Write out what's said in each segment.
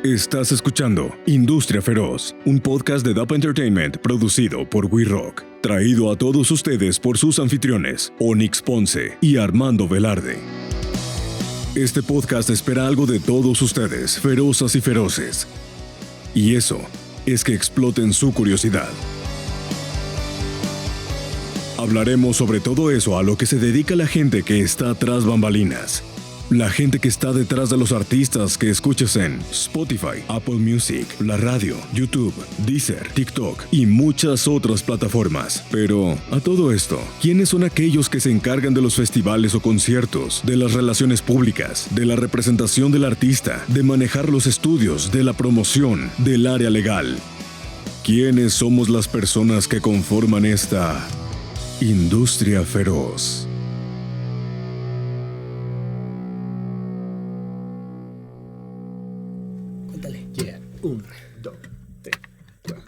Estás escuchando Industria Feroz, un podcast de DAP Entertainment producido por We Rock. Traído a todos ustedes por sus anfitriones, Onyx Ponce y Armando Velarde. Este podcast espera algo de todos ustedes, ferozas y feroces. Y eso es que exploten su curiosidad. Hablaremos sobre todo eso a lo que se dedica la gente que está tras bambalinas. La gente que está detrás de los artistas que escuchas en Spotify, Apple Music, la radio, YouTube, Deezer, TikTok y muchas otras plataformas. Pero, a todo esto, ¿quiénes son aquellos que se encargan de los festivales o conciertos, de las relaciones públicas, de la representación del artista, de manejar los estudios, de la promoción, del área legal? ¿Quiénes somos las personas que conforman esta industria feroz? Yeah. 1, 2, 3, 4.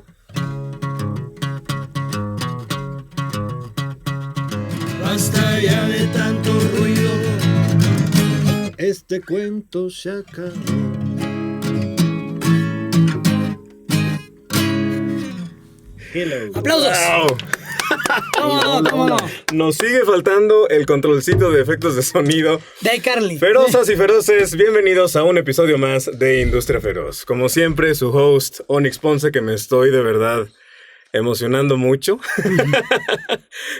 Basta ya de tanto ruido. Este cuento se acabó. Hello. ¡Aplausos! ¡Wow! ¿Cómo no? Nos sigue faltando el controlcito de efectos de sonido. De iCarly. Ferozas y feroces, bienvenidos a un episodio más de Industria Feroz. Como siempre, su host, Onyx Ponce, que me estoy de verdad emocionando mucho.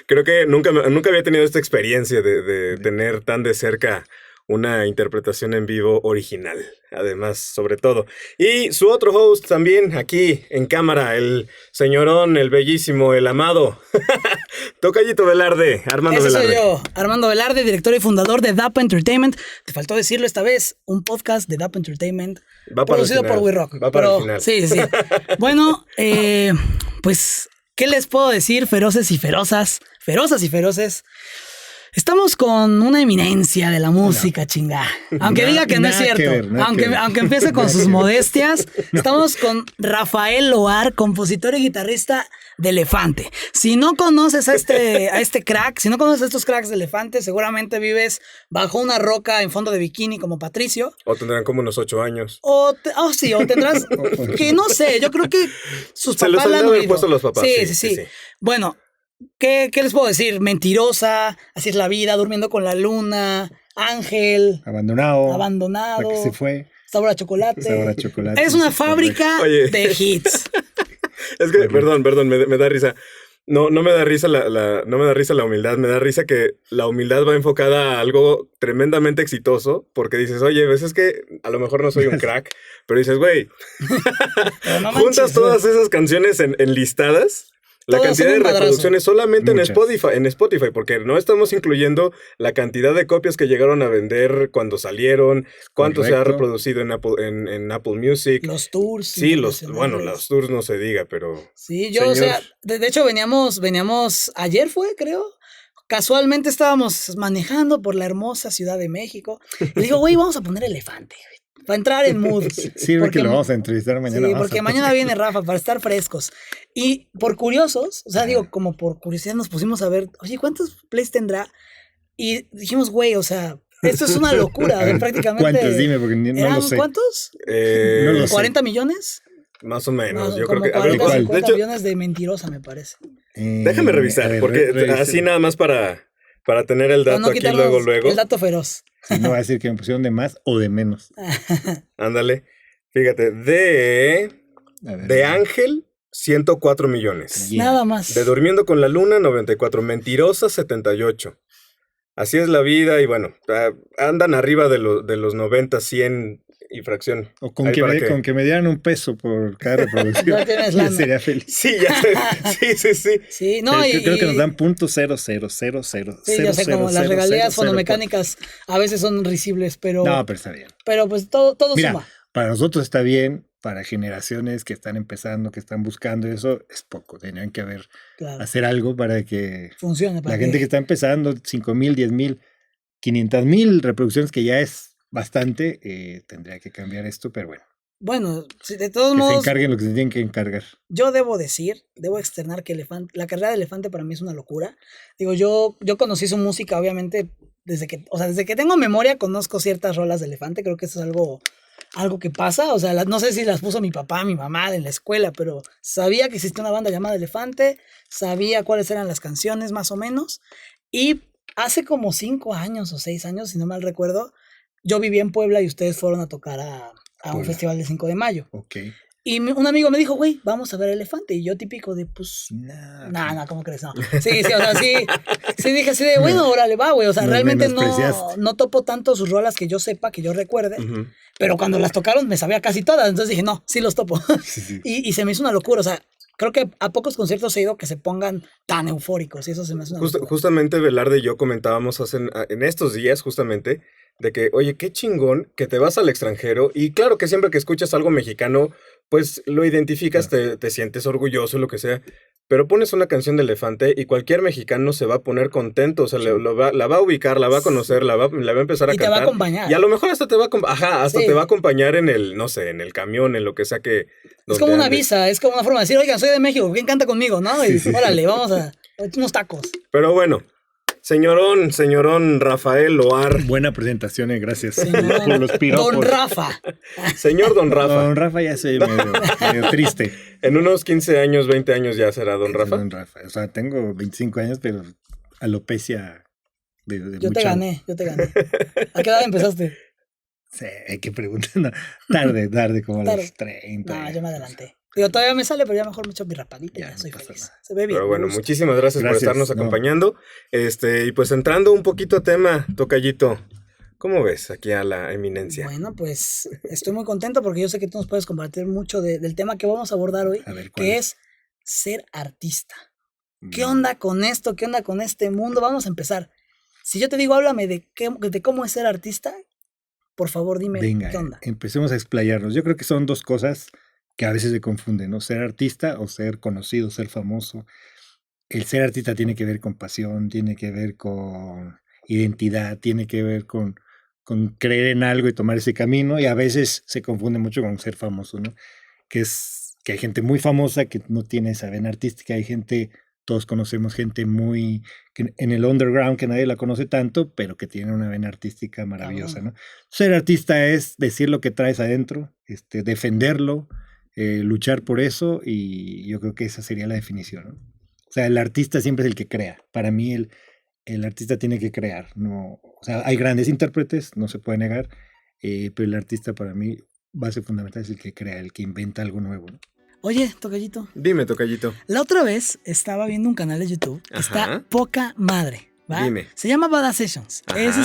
Creo que nunca había tenido esta experiencia de tener tan de cerca una interpretación en vivo original, además, sobre todo. Y su otro host también, aquí en cámara, el señorón, el bellísimo, el amado, Tocayito Velarde, Armando Ese Velarde. soy yo, Armando Velarde, director y fundador de DAP Entertainment. Te faltó decirlo esta vez, un podcast de DAP Entertainment Va para el producido final. por We Rock. Va para el final. Sí. Bueno, pues, ¿qué les puedo decir, feroces y ferozas y feroces? Estamos con una eminencia de la música, chinga. Aunque diga que no es cierto. Aunque empiece con sus modestias. Estamos con Rafael Loar, compositor y guitarrista de Elefante. Si no conoces a este crack, si no conoces a estos cracks de Elefante, seguramente vives bajo una roca en fondo de bikini como Patricio. O tendrán como unos 8 años. O tendrás, que no sé, yo creo que sus Se los papás han la de han haber oído. puesto los papás, sí. Bueno, ¿qué les puedo decir? Mentirosa, Así es la vida, Durmiendo con la luna, Ángel, Abandonado. La que se fue. Sabor a chocolate. Sabor a chocolate. Es una fábrica Oye. de hits. Es que, perdón, me da risa. No me da risa no me da risa la humildad, me da risa que la humildad va enfocada a algo tremendamente exitoso, porque dices, oye, ves, es que a lo mejor no soy un crack, pero dices, güey, Pero no juntas manches, todas esas canciones en listadas, la Todas cantidad son de un madrazo. reproducciones solamente Muchas. en Spotify, porque no estamos incluyendo la cantidad de copias que llegaron a vender cuando salieron, cuánto se ha Correcto. reproducido en Apple Music. Los tours. Sí, los internacionales. tours no se diga, pero... Sí, yo, Señor. de hecho veníamos, ayer fue, creo. Casualmente estábamos manejando por la hermosa Ciudad de México. Y digo, güey, vamos a poner Elefante, güey, para entrar en mood. Sí, porque lo vamos a entrevistar mañana. Sí, Vamos porque a- mañana viene Rafa para estar frescos. Y por curiosos, o sea, digo, como por curiosidad nos pusimos a ver, oye, ¿cuántos plays tendrá? Y dijimos, güey, o sea, esto es una locura, o sea, prácticamente. ¿Cuántos? Dime, porque no ¿Eran lo sé. cuántos? No lo sé. ¿40 millones? Más o menos, No, yo como creo que... A ver, 40, ¿cuál? 50 de hecho, millones de Mentirosa, me parece. déjame revisar, a ver, porque revisa. así nada más para tener el Para dato no aquí quitarnos luego. el dato feroz. Si no va a decir que me pusieron de más o de menos. Ándale. Fíjate, A ver, de Ángel, 104 millones. Yeah. Nada más. De Durmiendo con la Luna, 94. Mentirosa, 78. Así es la vida y bueno, andan arriba de los 90, 100 y fracción. O con Ahí que, para me, que- con que me dieran un peso por cada reproducción. Ya tienes yo lana. sería feliz. Sí, ya sé. Sí. Sí, no, Pero y creo que nos dan .000000. Sí, yo sé, como las regalías fonomecánicas a veces son risibles, pero, No, pero está bien. pero pues todo Mira, suma. para nosotros está bien, para generaciones que están empezando, que están buscando eso, es poco. Tendrían que Claro. hacer algo para que Funciona. la gente que está empezando, 5,000, 10,000, 500,000 reproducciones, que ya es bastante, tendría que cambiar esto, pero bueno, Bueno, sí, de todos que se modos, encarguen lo que se tienen que encargar. yo debo externar que la carrera de Elefante para mí es una locura. Digo, yo conocí su música, obviamente, desde que tengo memoria, conozco ciertas rolas de Elefante. Creo que eso es algo que pasa, o sea, no sé si las puso mi papá, mi mamá en la escuela, pero sabía que existía una banda llamada Elefante, sabía cuáles eran las canciones más o menos, y hace como 5 años o 6 años, si no mal recuerdo, yo vivía en Puebla y ustedes fueron a tocar a un Puebla. festival de 5 de mayo. Ok. Y un amigo me dijo, güey, vamos a ver Elefante. Y yo típico de, pues, Nah, no, ¿cómo crees? No. Sí, o sea, sí dije así de, bueno, órale, va, güey. O sea, Nos realmente menospreciaste. no topo tanto sus rolas que yo sepa, que yo recuerde. Ujú. Pero cuando las tocaron me sabía casi todas. Entonces dije, no, sí los topo. Sí. Y se me hizo una locura. O sea, creo que a pocos conciertos he ido que se pongan tan eufóricos. Y eso se me hace una locura. Justamente Velarde y yo comentábamos en estos días, justamente, de que, oye, qué chingón que te vas al extranjero. Y claro que siempre que escuchas algo mexicano, pues lo identificas, te sientes orgulloso, lo que sea. Pero pones una canción de Elefante y cualquier mexicano se va a poner contento. O sea, la va a ubicar, la va a conocer, la va a empezar a Y cantar. te va a acompañar. Y a lo mejor hasta te va a Sí. te va a acompañar en el, no sé, en el camión, en lo que sea que. Es donde como una andes. visa, es como una forma de decir, oigan, soy de México, ¿quién canta conmigo? ¿No? Y órale, vamos a unos tacos. Pero bueno, señorón Rafael Loar. Buena presentación, gracias Señor por los piropos. Don Rafa. Señor Don Rafa. Don Rafa ya soy medio triste. En unos 15 años, 20 años ya será Don Rafa. Don Rafa. O sea, tengo 25 años, pero alopecia de Yo te mucha- gané. ¿A qué edad empezaste? Sí, hay que preguntar. No, tarde, como a Tarde. los 30. No, yo me adelanté. Digo, todavía me sale, pero ya mejor me echo mi rapadita y Ya, ya no soy pasa feliz. nada. Se ve bien. Pero bueno, me gusta. muchísimas gracias por Gracias, estarnos no. acompañando. Y pues entrando un poquito a tema, tocallito, ¿cómo ves aquí a la eminencia? Bueno, pues estoy muy contento porque yo sé que tú nos puedes compartir mucho del tema que vamos a abordar hoy, A ver, ¿cuál que es? es ser artista. ¿Qué onda con esto? ¿Qué onda con este mundo? Vamos a empezar. Si yo te digo, háblame de cómo es ser artista, por favor dime Venga, qué onda. empecemos a explayarnos. Yo creo que son dos cosas que a veces se confunden, ¿no? Ser artista o ser conocido, ser famoso. El ser artista tiene que ver con pasión, tiene que ver con identidad, tiene que ver con creer en algo y tomar ese camino, y a veces se confunde mucho con ser famoso, ¿no? Que hay gente muy famosa que no tiene esa vena artística, hay gente, todos conocemos gente muy en el underground que nadie la conoce tanto, pero que tiene una vena artística maravillosa, ¿no? Ser artista es decir lo que traes adentro, defenderlo, luchar por eso, y yo creo que esa sería la definición, ¿no? O sea, el artista siempre es el que crea. Para mí el artista tiene que crear, ¿no? O sea, hay grandes intérpretes, no se puede negar, pero el artista para mí, base fundamental, es el que crea, el que inventa algo nuevo, ¿no? Oye, tocallito, Dime, tocallito. la otra vez estaba viendo un canal de YouTube que está Ajá. poca madre, ¿va? Dime. Se llama Badass Sessions. Ajá. Es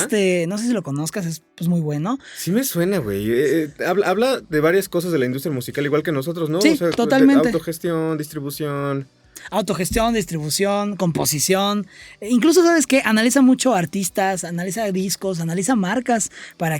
no sé si lo conozcas, es pues muy bueno. Sí me suena, güey. Habla de varias cosas de la industria musical, igual que nosotros, ¿no? Sí, de totalmente. autogestión, distribución. Autogestión, distribución, composición. Incluso, ¿sabes qué? Analiza mucho artistas, analiza discos, analiza marcas para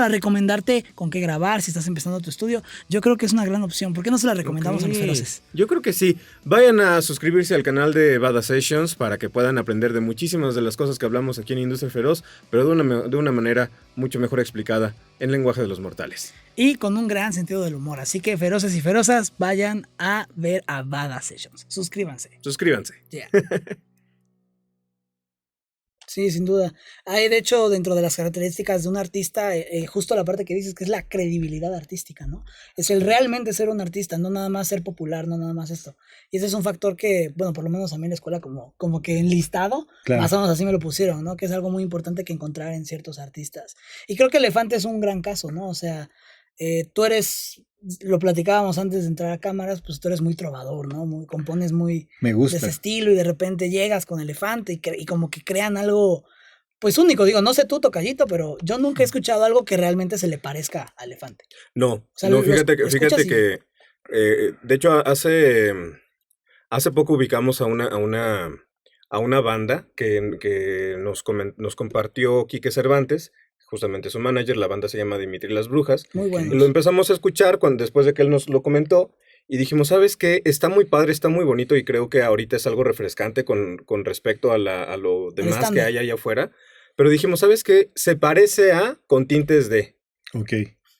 recomendarte con qué grabar si estás empezando tu estudio. Yo creo que es una gran opción. ¿Por qué no se la recomendamos a los Ok. feroces? Yo creo que sí. Vayan a suscribirse al canal de Badass Sessions para que puedan aprender de muchísimas de las cosas que hablamos aquí en Industria Feroz, pero de una manera mucho mejor explicada en lenguaje de los mortales. Y con un gran sentido del humor. Así que feroces y ferozas, vayan a ver a Badass Sessions. Suscríbanse. Suscríbanse. Yeah. Sí, sin duda. Hay, de hecho, dentro de las características de un artista, justo la parte que dices que es la credibilidad artística, ¿no? Es el realmente ser un artista, no nada más ser popular, no nada más esto. Y ese es un factor que, bueno, por lo menos a mí en la escuela como que enlistado, Claro. más o menos así me lo pusieron, ¿no? Que es algo muy importante que encontrar en ciertos artistas. Y creo que Elefante es un gran caso, ¿no? O sea, tú eres, lo platicábamos antes de entrar a cámaras, pues tú eres muy trovador, ¿no? Compones muy Me de gusta. ese estilo y de repente llegas con Elefante y como que crean algo pues único. Digo, no sé tú, tocallito, pero yo nunca he escuchado algo que realmente se le parezca a Elefante. No, sea, no, los fíjate escuchas y- que de hecho hace poco ubicamos a una banda que nos compartió Quique Cervantes, justamente su manager. La banda se llama Dimitri Las Brujas. Muy bueno. Y lo empezamos a escuchar después de que él nos lo comentó y dijimos, ¿sabes qué? Está muy padre, está muy bonito y creo que ahorita es algo refrescante con respecto a lo demás que estándar. hay allá afuera. Pero dijimos, ¿sabes qué? Se parece a Con Tintes de. Ok,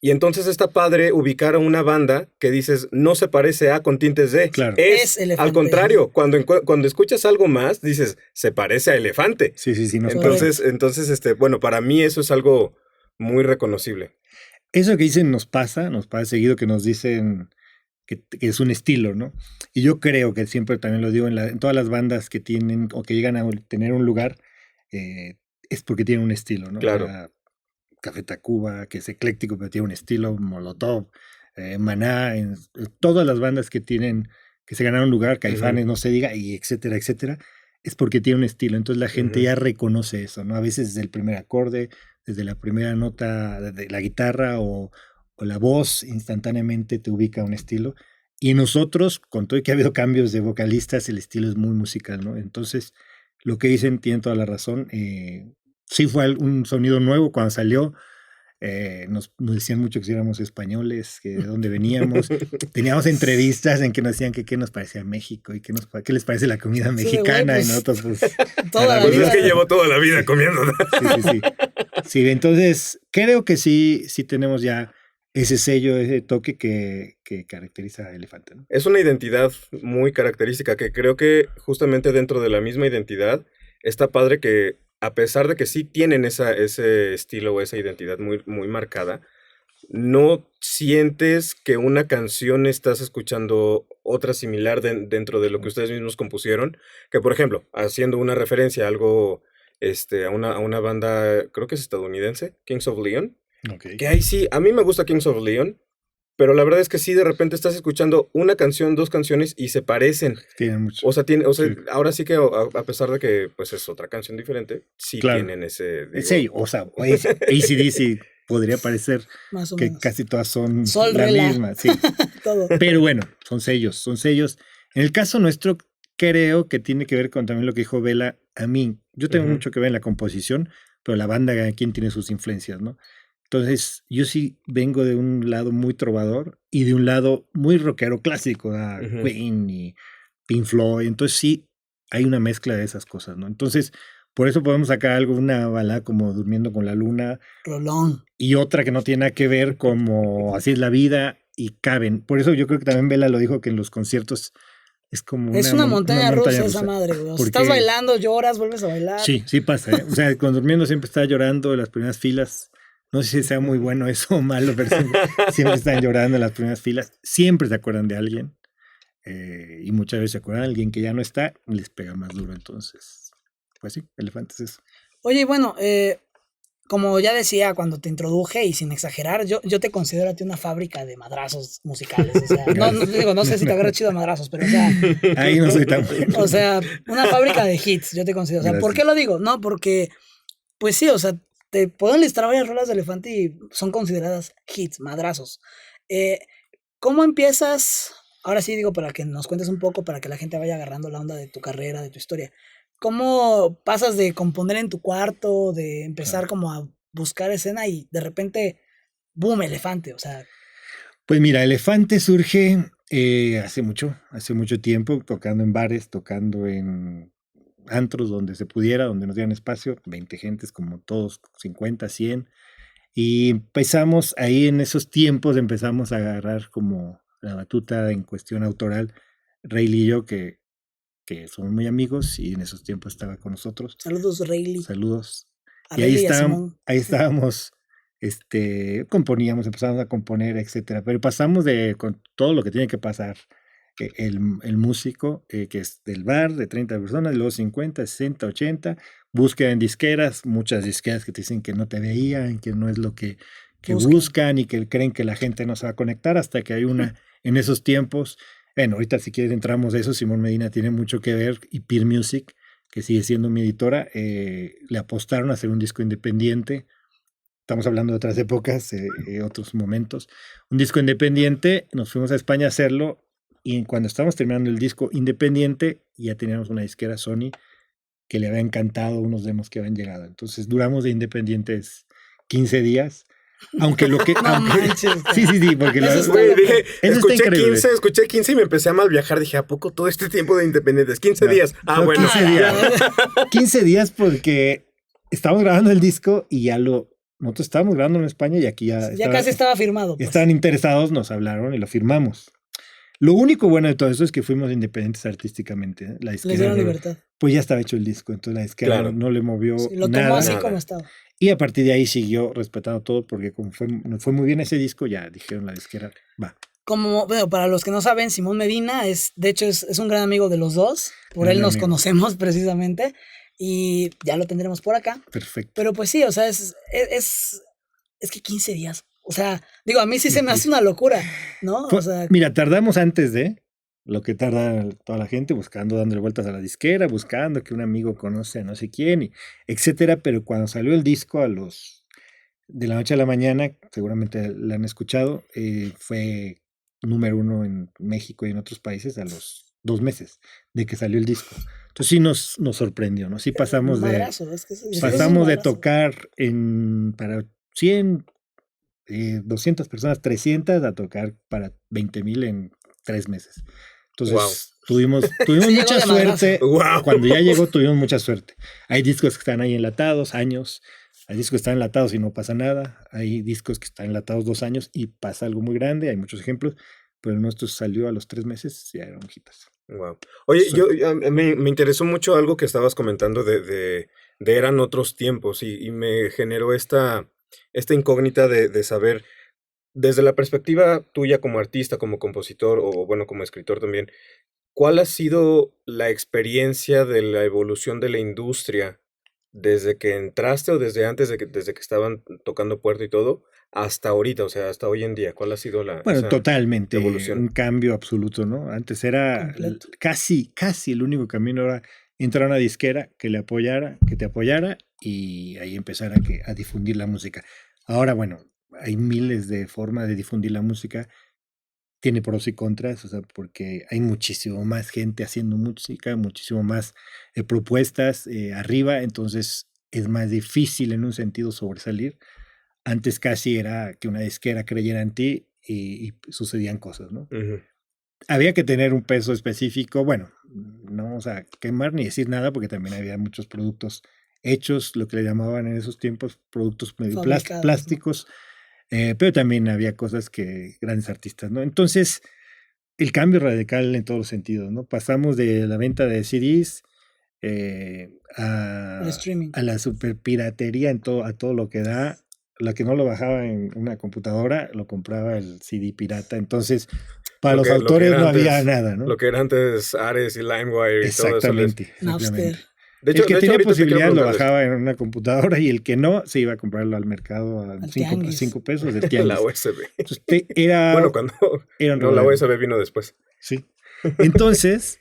Y entonces está padre ubicar a una banda que dices, no se parece a Con Tintes de. Claro. Es Elefante. Al contrario, cuando escuchas algo más, dices, se parece a Elefante. sí, no. Correcto. Entonces, bueno, para mí eso es algo muy reconocible. eso que dicen nos pasa seguido que nos dicen que es un estilo, ¿no? Y yo creo que siempre también lo digo en todas las bandas que tienen o que llegan a tener un lugar, es porque tienen un estilo, ¿no? Claro. Café Tacuba, que es ecléctico, pero tiene un estilo, Molotov, Maná, todas las bandas que se ganaron un lugar, Caifanes, no se diga, y etcétera, etcétera, es porque tiene un estilo. Entonces la gente ya reconoce eso, ¿no? A veces desde el primer acorde, desde la primera nota de la guitarra o la voz, instantáneamente te ubica un estilo. Y nosotros, con todo y que ha habido cambios de vocalistas, el estilo es muy musical, ¿no? Entonces, lo que dicen tienen toda la razón. Sí fue un sonido nuevo cuando salió. Nos decían mucho que si éramos españoles, que de dónde veníamos. Teníamos entrevistas en que nos decían que qué nos parecía México y qué les parece la comida mexicana. Güey, pues, y nosotros, pues, toda la Pues vida. es que llevo toda la vida comiendo. Sí. Sí, entonces creo que sí tenemos ya ese sello, ese toque que caracteriza a Elefante, ¿no? Es una identidad muy característica que creo que justamente dentro de la misma identidad está padre que a pesar de que sí tienen ese estilo o esa identidad muy, muy marcada, no sientes que una canción estás escuchando otra similar dentro de lo que ustedes mismos compusieron, que por ejemplo, haciendo una referencia a algo, a una banda, creo que es estadounidense, Kings of Leon, Okay. que ahí sí, a mí me gusta Kings of Leon, pero la verdad es que sí, de repente estás escuchando una canción, dos canciones y se parecen. Tienen mucho. O sea, Sí. ahora sí que a pesar de que pues es otra canción diferente, sí Claro. tienen ese... digo, El sello, o sea, AC/DC podría parecer Más o que menos. casi todas son Sol, la Rela. misma, sí. Todo. Pero bueno, son sellos. En el caso nuestro, creo que tiene que ver con también lo que dijo Vela a mí. Yo tengo Ujú. mucho que ver en la composición, pero la banda cada quien tiene sus influencias, ¿no? Entonces, yo sí vengo de un lado muy trovador y de un lado muy rockero clásico, Ujú. Queen y Pink Floyd. Entonces, sí, hay una mezcla de esas cosas, ¿no? Entonces, por eso podemos sacar algo, una balada como Durmiendo con la Luna Rolón. y otra que no tiene nada que ver como Así es la vida y caben. Por eso yo creo que también Vela lo dijo que en los conciertos es como Es una montaña rusa esa rusa. madre, güey. O sea, Porque- estás bailando, lloras, vuelves a bailar. Sí, sí pasa, ¿eh? O sea, con Durmiendo siempre está llorando en las primeras filas. No sé si sea muy bueno eso o malo, pero siempre están llorando en las primeras filas. Siempre se acuerdan de alguien. Y muchas veces se acuerdan de alguien que ya no está y les pega más duro. Entonces, pues sí, Elefante es eso. Oye, y bueno, como ya decía cuando te introduje y sin exagerar, yo te considero a ti una fábrica de madrazos musicales. O sea, no sé si te agarré chido a madrazos, pero o sea, Ahí no soy tan bueno. o sea, una fábrica de hits, yo te considero. O sea, ¿por Gracias. qué lo digo? No, porque, pues sí, o sea, te puedo enlistar varias rolas de Elefante y son consideradas hits, madrazos. ¿Cómo empiezas? Ahora sí digo para que nos cuentes un poco, para que la gente vaya agarrando la onda de tu carrera, de tu historia. ¿Cómo pasas de componer en tu cuarto, de empezar como a buscar escena y de repente, boom, Elefante? O sea, Pues mira, Elefante surge hace mucho tiempo, tocando en bares, tocando en antros donde se pudiera, donde nos dieran espacio, 20 gentes como todos, 50, 100. Y empezamos ahí en esos tiempos, empezamos a agarrar como la batuta en cuestión autoral, Rayleigh y yo, que somos muy amigos y en esos tiempos estaba con nosotros. saludos, Rayleigh. Saludos. A Y ahí Rayleigh y a Simón. estábamos, componíamos, empezamos a componer, etcétera. Pero pasamos con todo lo que tiene que pasar el músico, que es del bar de 30 personas, luego 50, 60, 80, búsqueda en disqueras, muchas disqueras que te dicen que no te veían, que no es lo que buscan y que creen que la gente no se va a conectar, hasta que hay una en esos tiempos. Bueno, ahorita si quieres entramos a eso, Simón Medina tiene mucho que ver, y Peer Music, que sigue siendo mi editora, le apostaron a hacer un disco independiente. Estamos hablando de otras épocas, otros momentos. Un disco independiente, nos fuimos a España a hacerlo, y cuando estábamos terminando el disco independiente, ya teníamos una disquera Sony que le había encantado unos demos que habían llegado. Entonces duramos de independientes 15 días. Aunque lo que... No manches. Sí, porque Eso está Güey, loco. dije, Eso está increíble. escuché 15 y me empecé a mal viajar. Dije, ¿a poco todo este tiempo de independientes? 15 No, días. Ah, no, bueno. 15 días. 15 días porque estábamos grabando el disco y nosotros estábamos grabando en España y aquí ya Ya casi estaba firmado. Pues. estaban interesados, nos hablaron y lo firmamos. Lo único bueno de todo eso es que fuimos independientes artísticamente. La Les disquera, dieron libertad. pues ya estaba hecho el disco, entonces la disquera Claro. no le movió Sí, lo tomó nada. así Nada. como estaba. Y a partir de ahí siguió respetando todo, porque como nos fue muy bien ese disco, ya dijeron la disquera, va. Como, bueno, para los que no saben, Simón Medina de hecho, es un gran amigo de los dos. Por Gran él nos amigo. conocemos precisamente. Y ya lo tendremos por acá. Perfecto. Pero pues sí, o sea, es que 15 días. O sea, digo, a mí sí se me hace una locura, ¿no? O sea, Mira, tardamos antes de lo que tarda toda la gente buscando, dándole vueltas a la disquera, buscando que un amigo conoce a no sé quién, etcétera. Pero cuando salió el disco de la noche a la mañana, seguramente la han escuchado, fue número 1 en México y en otros países a los 2 meses de que salió el disco. Entonces sí nos sorprendió, ¿no? Sí pasamos madrazo, es que es un pasamos de madrazo. tocar para 100, 200 personas, 300, a tocar para 20,000 en 3 meses. Entonces Wow. tuvimos Sí, llegó mucha de madrazo. suerte. Wow. Cuando ya llegó tuvimos mucha suerte. Hay discos que están ahí enlatados, años. Hay discos que están enlatados y no pasa nada. Hay discos que están enlatados 2 años y pasa algo muy grande. Hay muchos ejemplos. Pero el nuestro salió a los 3 meses y ya era un hitazo. Wow. Oye, me interesó mucho algo que estabas comentando de eran otros tiempos y me generó esta incógnita de saber, desde la perspectiva tuya como artista, como compositor o bueno, como escritor también, ¿cuál ha sido la experiencia de la evolución de la industria desde que entraste o desde antes, desde que estaban tocando puerta y todo, hasta ahorita, o sea, hasta hoy en día? ¿Cuál ha sido Bueno, esa totalmente, evolución? un cambio absoluto, ¿no? Antes era Completo. casi el único camino era entrar a una disquera que te apoyara y ahí empezar a difundir la música. Ahora, bueno, hay miles de formas de difundir la música, tiene pros y contras, o sea, porque hay muchísimo más gente haciendo música, muchísimo más propuestas arriba, entonces es más difícil en un sentido sobresalir. Antes casi era que una disquera creyera en ti y sucedían cosas, ¿no? Ujú. Había que tener un peso específico, bueno, no vamos a quemar ni decir nada porque también había muchos productos hechos, lo que le llamaban en esos tiempos productos medio Fabricados, ¿no? plásticos, pero también había cosas que grandes artistas, ¿no? Entonces, el cambio radical en todos los sentidos, ¿no? Pasamos de la venta de CDs El a streaming. la superpiratería a todo lo que da. La que no lo bajaba en una computadora, lo compraba el CD pirata. Entonces, para Lo los que autores era no había antes- nada, ¿no? Lo que era antes Ares y LimeWire y todo eso. Exactamente. Napster. De El que tenía ahorita te quiero posibilidad lo preguntar de eso. bajaba en una computadora y el que no se iba a comprarlo al mercado a Al 5 tianguis. pesos del tianguis. La USB. Entonces, era, Bueno, cuando... era un No, la rollo. USB vino después. Sí. Entonces,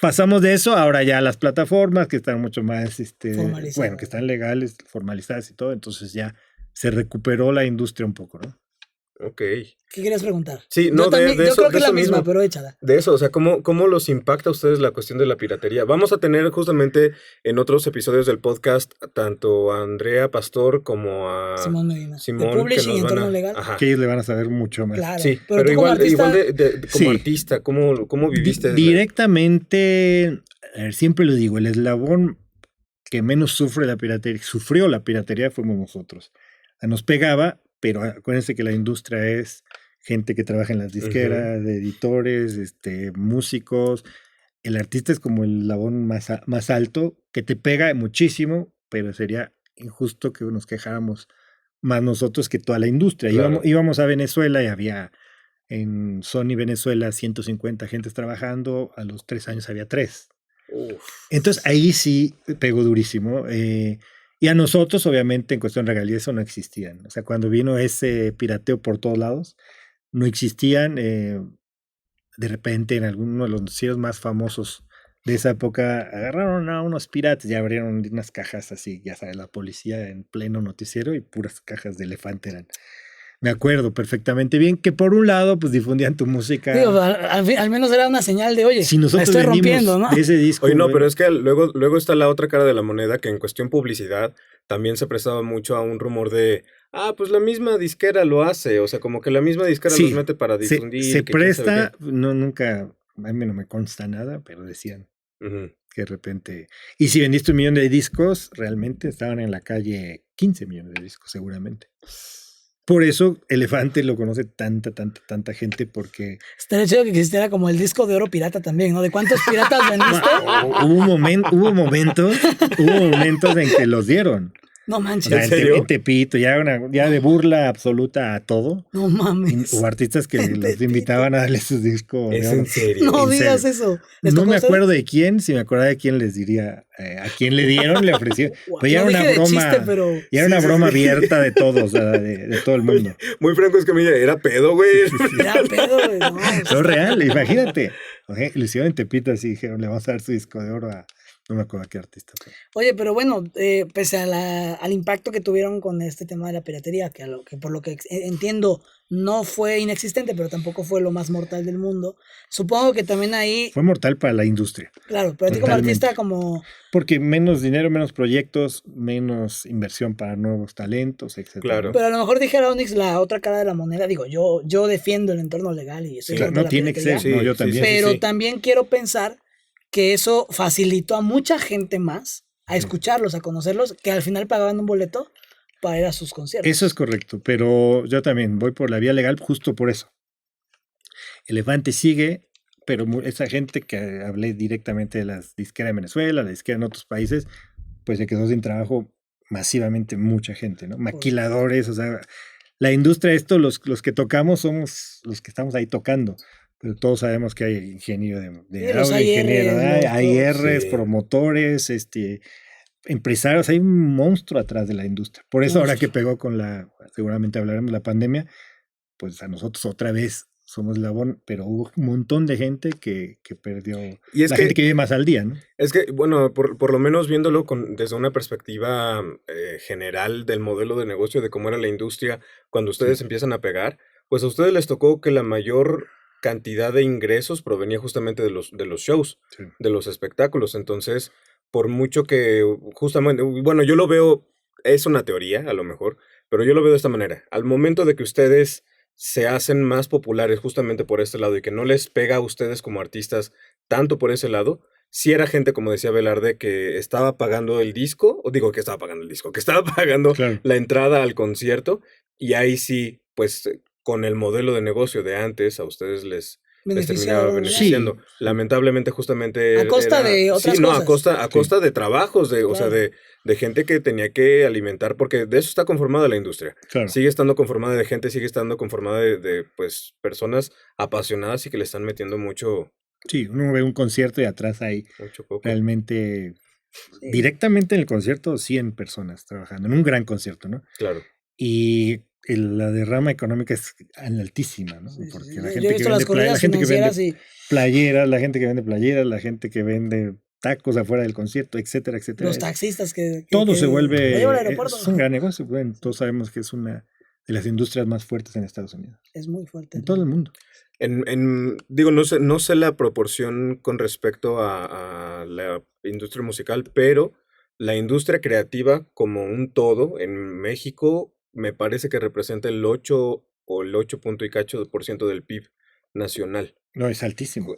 pasamos de eso ahora ya a las plataformas que están mucho más, Formalizadas. bueno, que están legales, formalizadas y todo. Entonces ya se recuperó la industria un poco, ¿no? Ok. ¿Qué querías preguntar? Sí, Yo no, también, yo eso- creo que de es la eso misma, mismo. pero échala. De eso, o sea, ¿cómo los impacta a ustedes la cuestión de la piratería? Vamos a tener justamente en otros episodios del podcast tanto a Andrea Pastor como a Simón Medina. Simón, de publishing y nos van entorno a... legal. Ajá. Que ellos le van a saber mucho más. Claro. Sí, pero tú como igual, artista, como Sí. artista, ¿cómo viviste? Directamente, a ver, siempre lo digo, el eslabón que menos sufrió la piratería fuimos nosotros. Nos pegaba, pero acuérdense que la industria es gente que trabaja en las disqueras, de editores, músicos. El artista es como el eslabón más alto, que te pega muchísimo, pero sería injusto que nos quejáramos más nosotros que toda la industria. Claro. Íbamos a Venezuela y había en Sony Venezuela 150 gentes trabajando, a los 3 años había 3. Uf. Entonces ahí sí pegó durísimo. Y a nosotros, obviamente, en cuestión de regalías, eso no existían. O sea, cuando vino ese pirateo por todos lados, no existían. De repente, en alguno de los noticieros más famosos de esa época, agarraron a unos piratas y abrieron unas cajas así, ya sabes, la policía en pleno noticiero y puras cajas de elefante eran. Me acuerdo perfectamente bien que por un lado, pues difundían tu música. digo, al menos era una señal de, oye, Si la nosotros estoy vendimos rompiendo, ¿no? de ese disco. Oye, no, pero es que luego está la otra cara de la moneda, que en cuestión publicidad también se prestaba mucho a un rumor de, pues la misma disquera lo hace, o sea, como que la misma disquera Sí, los mete para difundir. se que quién sabe presta, nunca, a mí no me consta nada, pero decían qué. Ujú. que de repente, y si vendiste 1 millón de discos, realmente estaban en la calle 15 millones de discos seguramente. Por eso Elefante lo conoce tanta gente porque Estaría chido que existiera como el disco de oro pirata también, ¿no? ¿De cuántos piratas vendiste? hubo momentos en que los dieron. No O manches. sea, ¿En serio? en Tepito, ya de burla absoluta a todo. No mames. Hubo artistas que En los Tepito. invitaban a darles sus discos. ¿Es de oro. en serio? No en digas serio. eso. ¿Les No tocó me a ustedes? acuerdo de quién, si me acordaba de quién les diría a quién le dieron, le ofrecieron. Guau, Pero ya lo era una dije de broma. chiste, pero... Ya era Sí, una sí, broma sí. abierta de todos, o sea, de todo el mundo. Muy franco es que me era pedo, güey. Ya, pedo, güey. No, Eso es real, imagínate. Okay, lo hicieron en Tepito así, dijeron, le vamos a dar su disco de oro a... No me acuerdo a qué artista fue. Oye, pero bueno, pese al impacto que tuvieron con este tema de la piratería, que por lo que entiendo no fue inexistente, pero tampoco fue lo más mortal del mundo, supongo que también ahí, Fue mortal para la industria. claro, pero a ti como Totalmente. artista, como... Porque menos dinero, menos proyectos, menos inversión para nuevos talentos, etc. Claro. Pero a lo mejor dijera Onyx la otra cara de la moneda, digo, yo defiendo el entorno legal y estoy en Claro, contra de no la tiene que piratería, ser, no, yo también. pero también quiero pensar que eso facilitó a mucha gente más a escucharlos, a conocerlos, que al final pagaban un boleto para ir a sus conciertos. Eso es correcto, pero yo también voy por la vía legal justo por eso. Elefante sigue, pero esa gente que hablé directamente de las disqueras de Venezuela, la disquera en otros países, pues se quedó sin trabajo masivamente mucha gente, ¿no? Maquiladores, o sea, la industria, los que tocamos somos los que estamos ahí tocando, pero todos sabemos que hay ingeniero de Sí, los audio, ingeniero de ARs, ARs, sí. promotores, empresarios, hay un monstruo atrás de la industria. Por eso ahora que pegó con seguramente hablaremos de la pandemia, pues a nosotros otra vez somos labón, pero hubo un montón de gente que perdió, Y es la que- gente que vive más al día, ¿no? Es que, bueno, por lo menos viéndolo desde una perspectiva general del modelo de negocio, de cómo era la industria, cuando ustedes empiezan a pegar, pues a ustedes les tocó que la mayor cantidad de ingresos provenía justamente de los shows, Sí. de los espectáculos. Entonces, por mucho que justamente, bueno, yo lo veo, es una teoría a lo mejor, pero yo lo veo de esta manera. Al momento de que ustedes se hacen más populares justamente por este lado y que no les pega a ustedes como artistas tanto por ese lado, si era gente, como decía Velarde, que estaba pagando el disco, o digo que estaba pagando el disco, que estaba pagando Claro. la entrada al concierto, y ahí sí, pues con el modelo de negocio de antes, a ustedes les terminaba Beneficiado, ¿no? beneficiando. Sí. Lamentablemente, justamente A costa de otras sí, no, cosas. a costa de trabajos, o sea, Claro. de gente que tenía que alimentar, porque de eso está conformada la industria. Claro. Sigue estando conformada de gente, sigue estando conformada de pues, personas apasionadas y que le están metiendo mucho Sí, uno ve un concierto y atrás hay coco. realmente, Sí. directamente en el concierto, 100 personas trabajando, en un gran concierto, ¿no? Claro. Y la derrama económica es altísima, ¿no? Sí, sí, Porque sí. la Yo gente he que visto las vende corridas la gente que financieras vende y playeras, la gente que vende playeras, la gente que vende tacos afuera del concierto, etcétera, etcétera. los taxistas que Todo se lo vuelve, llevan al aeropuerto. es un gran negocio. Bueno, todos sabemos que es una de las industrias más fuertes en Estados Unidos, Es muy fuerte. en todo el mundo. Digo, no sé la proporción con respecto a la industria musical, pero la industria creativa como un todo en México me parece que representa el 8 o el 8 punto y cacho por ciento del PIB nacional. No, es altísimo.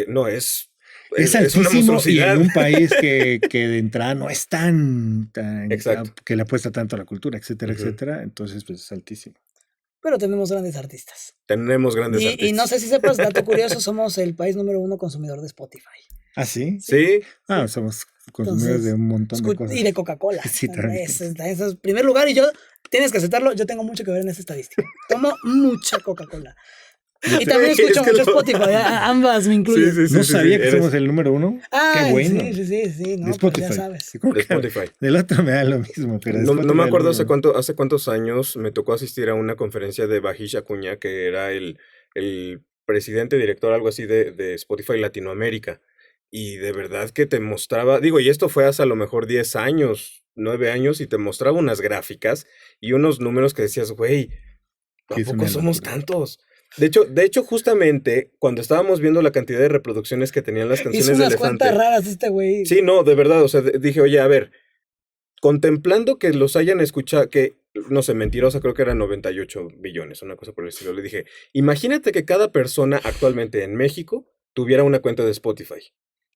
No, es Es una altísimo y monstruosidad. en un país que de entrada no es tan Exacto. que le apuesta tanto a la cultura, etcétera, Ujú. etcétera. Entonces, pues es altísimo. Pero tenemos grandes artistas. Tenemos grandes Y artistas. no sé si sepas, dato curioso, somos el país número 1 consumidor de Spotify. ¿Ah, sí? Sí, Somos consumidores Entonces, de un montón de cosas. Y de Coca-Cola. Sí, también. Ese es primer lugar y yo, tienes que aceptarlo, yo tengo mucho que ver en esa estadística. Tomo mucha Coca-Cola. Y también Es escucho que mucho no. Spotify, ambas me incluyen. Sí, sí, No sí, sabía sí, que eres somos el número 1. Ah, Qué bueno. Sí, no, De pues Spotify. ya sabes. Yo creo de que Spotify. del otro me da lo mismo, pero de No Spotify me el acuerdo número uno. hace cuántos años me tocó asistir a una conferencia de Bajish Acuña, que era el presidente, director, algo así de Spotify Latinoamérica. Y de verdad que te mostraba, digo, y esto fue hace a lo mejor 10 años, 9 años, y te mostraba unas gráficas y unos números que decías, güey, ¿a Sí, es poco una somos locura. tantos? De hecho, justamente cuando estábamos viendo la cantidad de reproducciones que tenían las Hizo canciones de unas Elefante. cuentas raras este güey. Sí, no, de verdad, o sea, dije, oye, a ver, contemplando que los hayan escuchado, que, no sé, mentirosa, creo que eran 98 billones, una cosa por el estilo, le dije, imagínate que cada persona actualmente en México tuviera una cuenta de Spotify.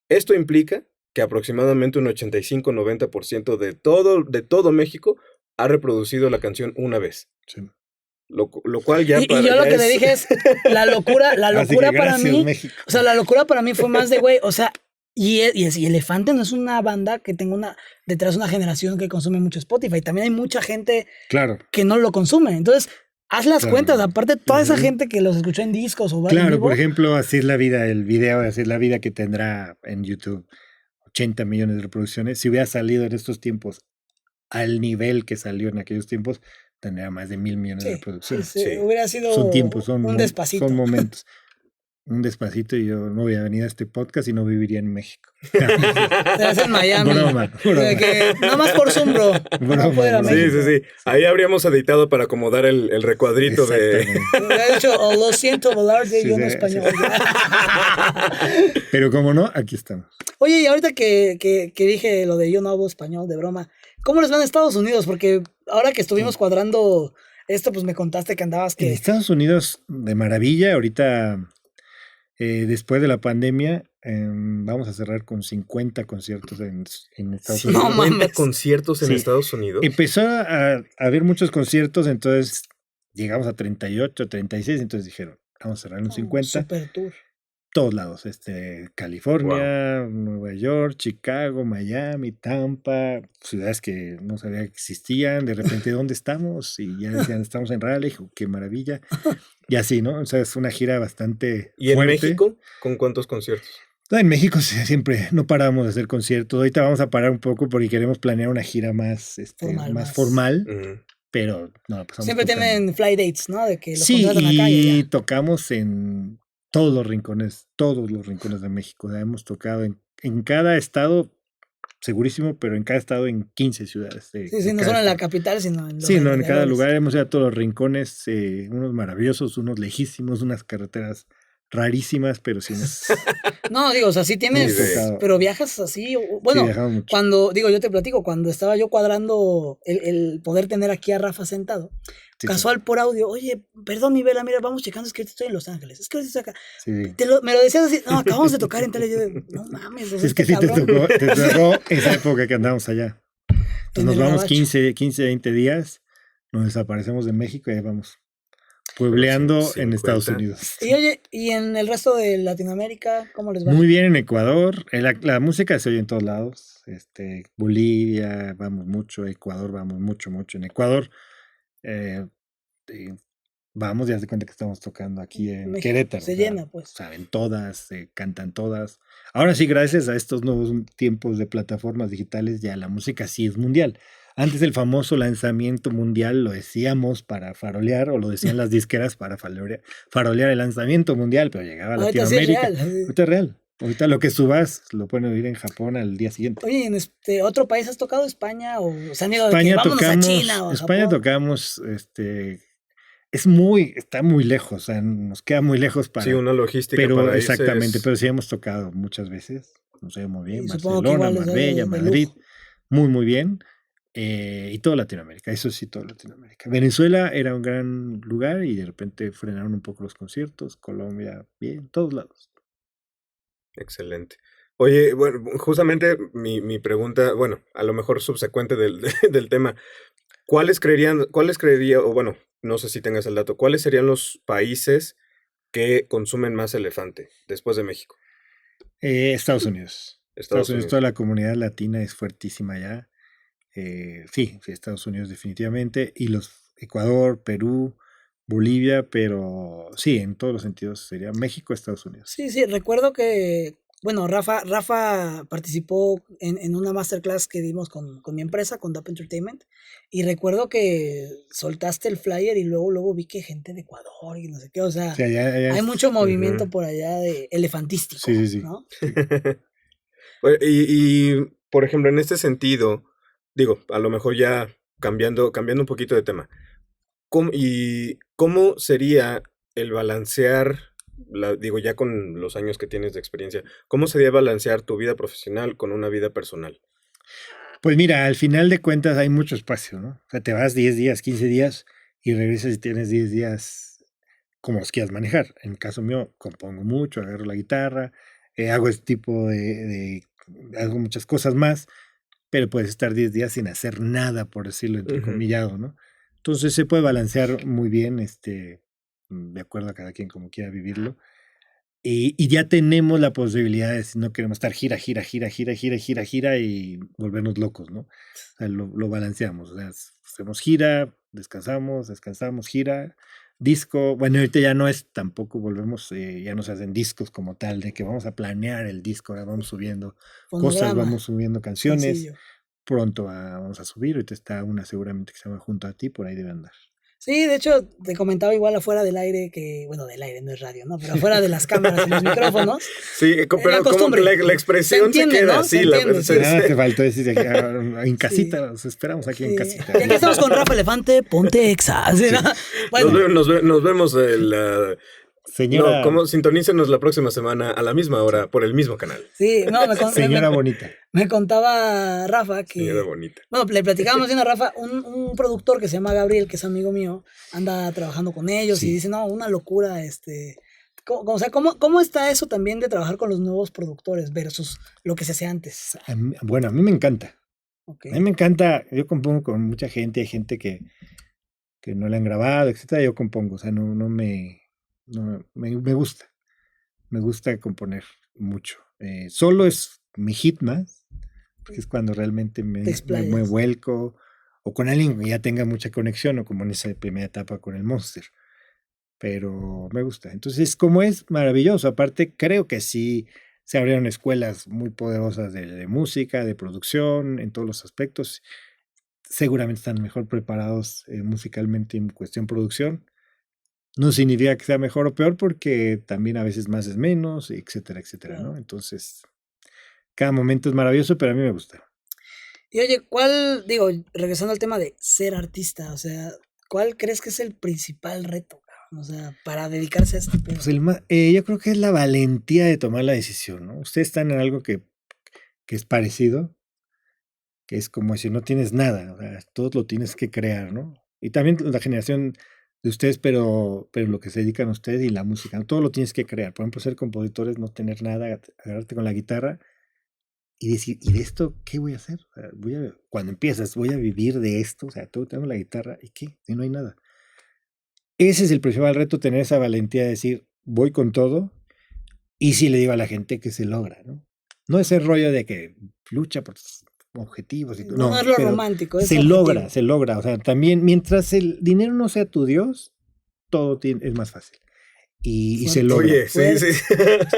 Esto implica que aproximadamente un 85-90% de todo México ha reproducido la canción una vez. Sí. Lo cual ya Y yo lo que le dije es, la locura Así que para gracias, mí, México. o sea, la locura para mí fue más de, güey, o sea, y Elefante no es una banda que tenga detrás una generación que consume mucho Spotify. También hay mucha gente Claro. que no lo consume. Entonces, haz las Claro. cuentas. Aparte, toda esa gente que los escuchó en discos o en Claro, vivo, por ejemplo, Así es la vida, el video de Así es la vida que tendrá en YouTube 80 millones de reproducciones. Si hubiera salido en estos tiempos al nivel que salió en aquellos tiempos, tendría más de 1,000 millones de reproducciones. Sí. hubiera sido Son tiempos, un Despacito. son momentos. Un Despacito y yo no hubiera venido a este podcast y no viviría en México. Te das en Miami. Broma. De que, nada más por Zoom, bro. No puedo ir a Broma. México. Sí. Ahí habríamos editado para acomodar el recuadrito de... Exactamente. De hecho, lo siento, Velarde, Sí, yo en sí, español. Pero como no, aquí estamos. Oye, y ahorita que dije lo de yo no hablo español, de broma, ¿cómo les va en Estados Unidos? Porque ahora que estuvimos cuadrando esto, pues me contaste que andabas En que... Estados Unidos, de maravilla, ahorita, después de la pandemia, vamos a cerrar con 50 conciertos en Estados Unidos. No 50 mames. conciertos en Sí. Estados Unidos. Empezó a haber muchos conciertos, entonces llegamos a 38, 36, entonces dijeron, vamos a cerrar en 50. Super tour. Todos lados, California, Nueva York, Chicago, Miami, Tampa, ciudades que no sabía que existían, de repente, ¿dónde estamos? Y ya decían, estamos en Raleigh, qué maravilla. Y así, ¿no? O sea, es una gira bastante ¿Y en fuerte. México? ¿Con cuántos conciertos? En México siempre no paramos de hacer conciertos. Ahorita vamos a parar un poco porque queremos planear una gira más formal, Ujú. pero no, pues Siempre tocando. tienen fly dates, ¿no? De que los Sí, contratan acá y y allá. tocamos en todos los rincones de México. O sea, hemos tocado en cada estado, segurísimo, pero en cada estado en 15 ciudades. Sí, de no cada solo en la estado. capital, sino en los Sí, no, en cada alrededores. lugar hemos ido a todos los rincones, unos maravillosos, unos lejísimos, unas carreteras rarísimas, pero sí nos No, digo, o sea, sí tienes, Sí, sí. pero viajas así, bueno, sí, viajamos mucho. cuando, digo, yo te platico, cuando estaba yo cuadrando el poder tener aquí a Rafa sentado, Sí, casual por audio, oye, perdón, mi Vela, mira, vamos checando, es que ahorita estoy en Los Ángeles, es que ahorita estoy acá. Sí. Me lo decías así, no, acabamos de tocar en tele, yo de, no mames, o sea, Sí, es que sí cabrón, te tocó esa época que andamos allá. Entonces en nos el vamos gabacho. 15, 20 días, nos desaparecemos de México y ahí vamos puebleando Pero en Estados 50. Unidos. Y oye, y en el resto de Latinoamérica, ¿cómo les va? Muy bien en Ecuador, la música se oye en todos lados, Bolivia, vamos mucho, Ecuador, vamos mucho, en Ecuador, eh, eh, vamos, ya se cuenta que estamos tocando aquí en México, Querétaro. se o sea, llena, pues. Saben todas, se cantan todas. Ahora sí, gracias a estos nuevos tiempos de plataformas digitales, ya la música sí es mundial. Antes el famoso lanzamiento mundial lo decíamos para farolear, o lo decían las disqueras para farolear el lanzamiento mundial, pero llegaba a Ahorita sí es Latinoamérica. real. Ahorita es real. Ahorita lo que subas lo pueden oír en Japón al día siguiente. Oye, ¿en otro país has tocado? ¿España? ¿O se han ido de que España vámonos tocamos, a China o a España Japón? tocamos, está muy lejos, o sea, nos queda muy lejos para. Sí, una logística Pero para irse exactamente, es- pero sí hemos tocado muchas veces, nos ha ido muy bien, Y supongo que Barcelona, igual les da Marbella, de Madrid, lujo. muy bien, y todo Latinoamérica, eso sí, todo Latinoamérica. Venezuela era un gran lugar y de repente frenaron un poco los conciertos, Colombia, bien, todos lados. Excelente. Oye, bueno, justamente mi pregunta, bueno, a lo mejor subsecuente del tema, cuáles creería, o bueno, no sé si tengas el dato, ¿cuáles serían los países que consumen más elefante después de México? Estados Unidos. Estados Unidos. Toda la comunidad latina es fuertísima allá. Sí, Estados Unidos definitivamente. Y Ecuador, Perú, Bolivia, pero sí, en todos los sentidos sería México, Estados Unidos. Sí, recuerdo que, bueno, Rafa participó en una masterclass que dimos con mi empresa, con DAP Entertainment, y recuerdo que soltaste el flyer y luego vi que gente de Ecuador y no sé qué, o sea, Sí, allá hay es- mucho movimiento Ujú. por allá de elefantístico, Sí. ¿no? Oye, y, por ejemplo, en este sentido, digo, a lo mejor ya cambiando un poquito de tema, ¿cómo sería el balancear, digo, ya con los años que tienes de experiencia, cómo sería balancear tu vida profesional con una vida personal? Pues mira, al final de cuentas hay mucho espacio, ¿no? O sea, te vas 10 días, 15 días y regresas y tienes 10 días como los quieras manejar. En el caso mío, compongo mucho, agarro la guitarra, hago este tipo hago muchas cosas más, pero puedes estar 10 días sin hacer nada, por decirlo Ujú. entrecomillado, ¿no? Entonces se puede balancear muy bien, de acuerdo a cada quien como quiera vivirlo. Y ya tenemos la posibilidad de, si no queremos estar gira y volvernos locos, ¿no? O sea, lo balanceamos. O sea, hacemos gira, descansamos, gira, disco. Bueno, ahorita ya no es tampoco, ya no se hacen discos como tal, de que vamos a planear el disco, ahora vamos subiendo cosas, Fonograma, vamos subiendo canciones. sencillo. Pronto vamos a subir, ahorita está una seguramente que se llama Junto a ti, por ahí debe andar. Sí, de hecho, te comentaba igual afuera del aire que, bueno, del aire no es radio, ¿no? Pero afuera de las cámaras y los micrófonos. Sí, pero como que la expresión se queda ¿no? así. Nada te faltó decir en casita, los esperamos aquí en casita. Y aquí estamos con Rafa Elefante, ponte exa. ¿Sí, no? Bueno, Nos vemos Señora, No, sintonícenos la próxima semana a la misma hora por el mismo canal. sí, no, señora bonita. me contaba Rafa que... Señora bonita. Bueno, le platicábamos bien a Rafa, un productor que se llama Gabriel, que es amigo mío, anda trabajando con ellos Sí. y dice, no, una locura, o sea, ¿cómo está eso también de trabajar con los nuevos productores versus lo que se hace antes? Bueno, a mí me encanta. Okay. A mí me encanta, yo compongo con mucha gente, hay gente que no le han grabado, etcétera, yo compongo, o sea, me gusta. Me gusta componer mucho. Solo es mi hit más, porque es cuando realmente me vuelco, o con alguien que ya tenga mucha conexión, o como en esa primera etapa con el Monster. Pero me gusta. Entonces, como es maravilloso, aparte creo que sí se abrieron escuelas muy poderosas de música, de producción, en todos los aspectos. Seguramente están mejor preparados musicalmente en cuestión producción. No significa que sea mejor o peor, porque también a veces más es menos, etcétera, etcétera, Claro. ¿no? Entonces, cada momento es maravilloso, pero a mí me gusta. Y oye, regresando al tema de ser artista, o sea, ¿cuál crees que es el principal reto, cabrón? O sea, para dedicarse a este pedo? Pues yo creo que es la valentía de tomar la decisión, ¿no? Ustedes están en algo que es parecido, que es como si no tienes nada, o sea, todo lo tienes que crear, ¿no? Y también la generación de ustedes, pero lo que se dedican a ustedes y la música, ¿no? Todo lo tienes que crear. Por ejemplo, ser compositores, no tener nada, agarrarte con la guitarra y decir, ¿y de esto qué voy a hacer? O sea, cuando empiezas, voy a vivir de esto, o sea, tengo la guitarra, ¿y qué? Y no hay nada. Ese es el principal reto, tener esa valentía de decir, voy con todo, y si le digo a la gente que se logra, ¿no? No ese rollo de que lucha por objetivos. No es lo romántico, es se logra. O sea, también mientras el dinero no sea tu Dios, todo es más fácil. Y se logra. Oye, sí.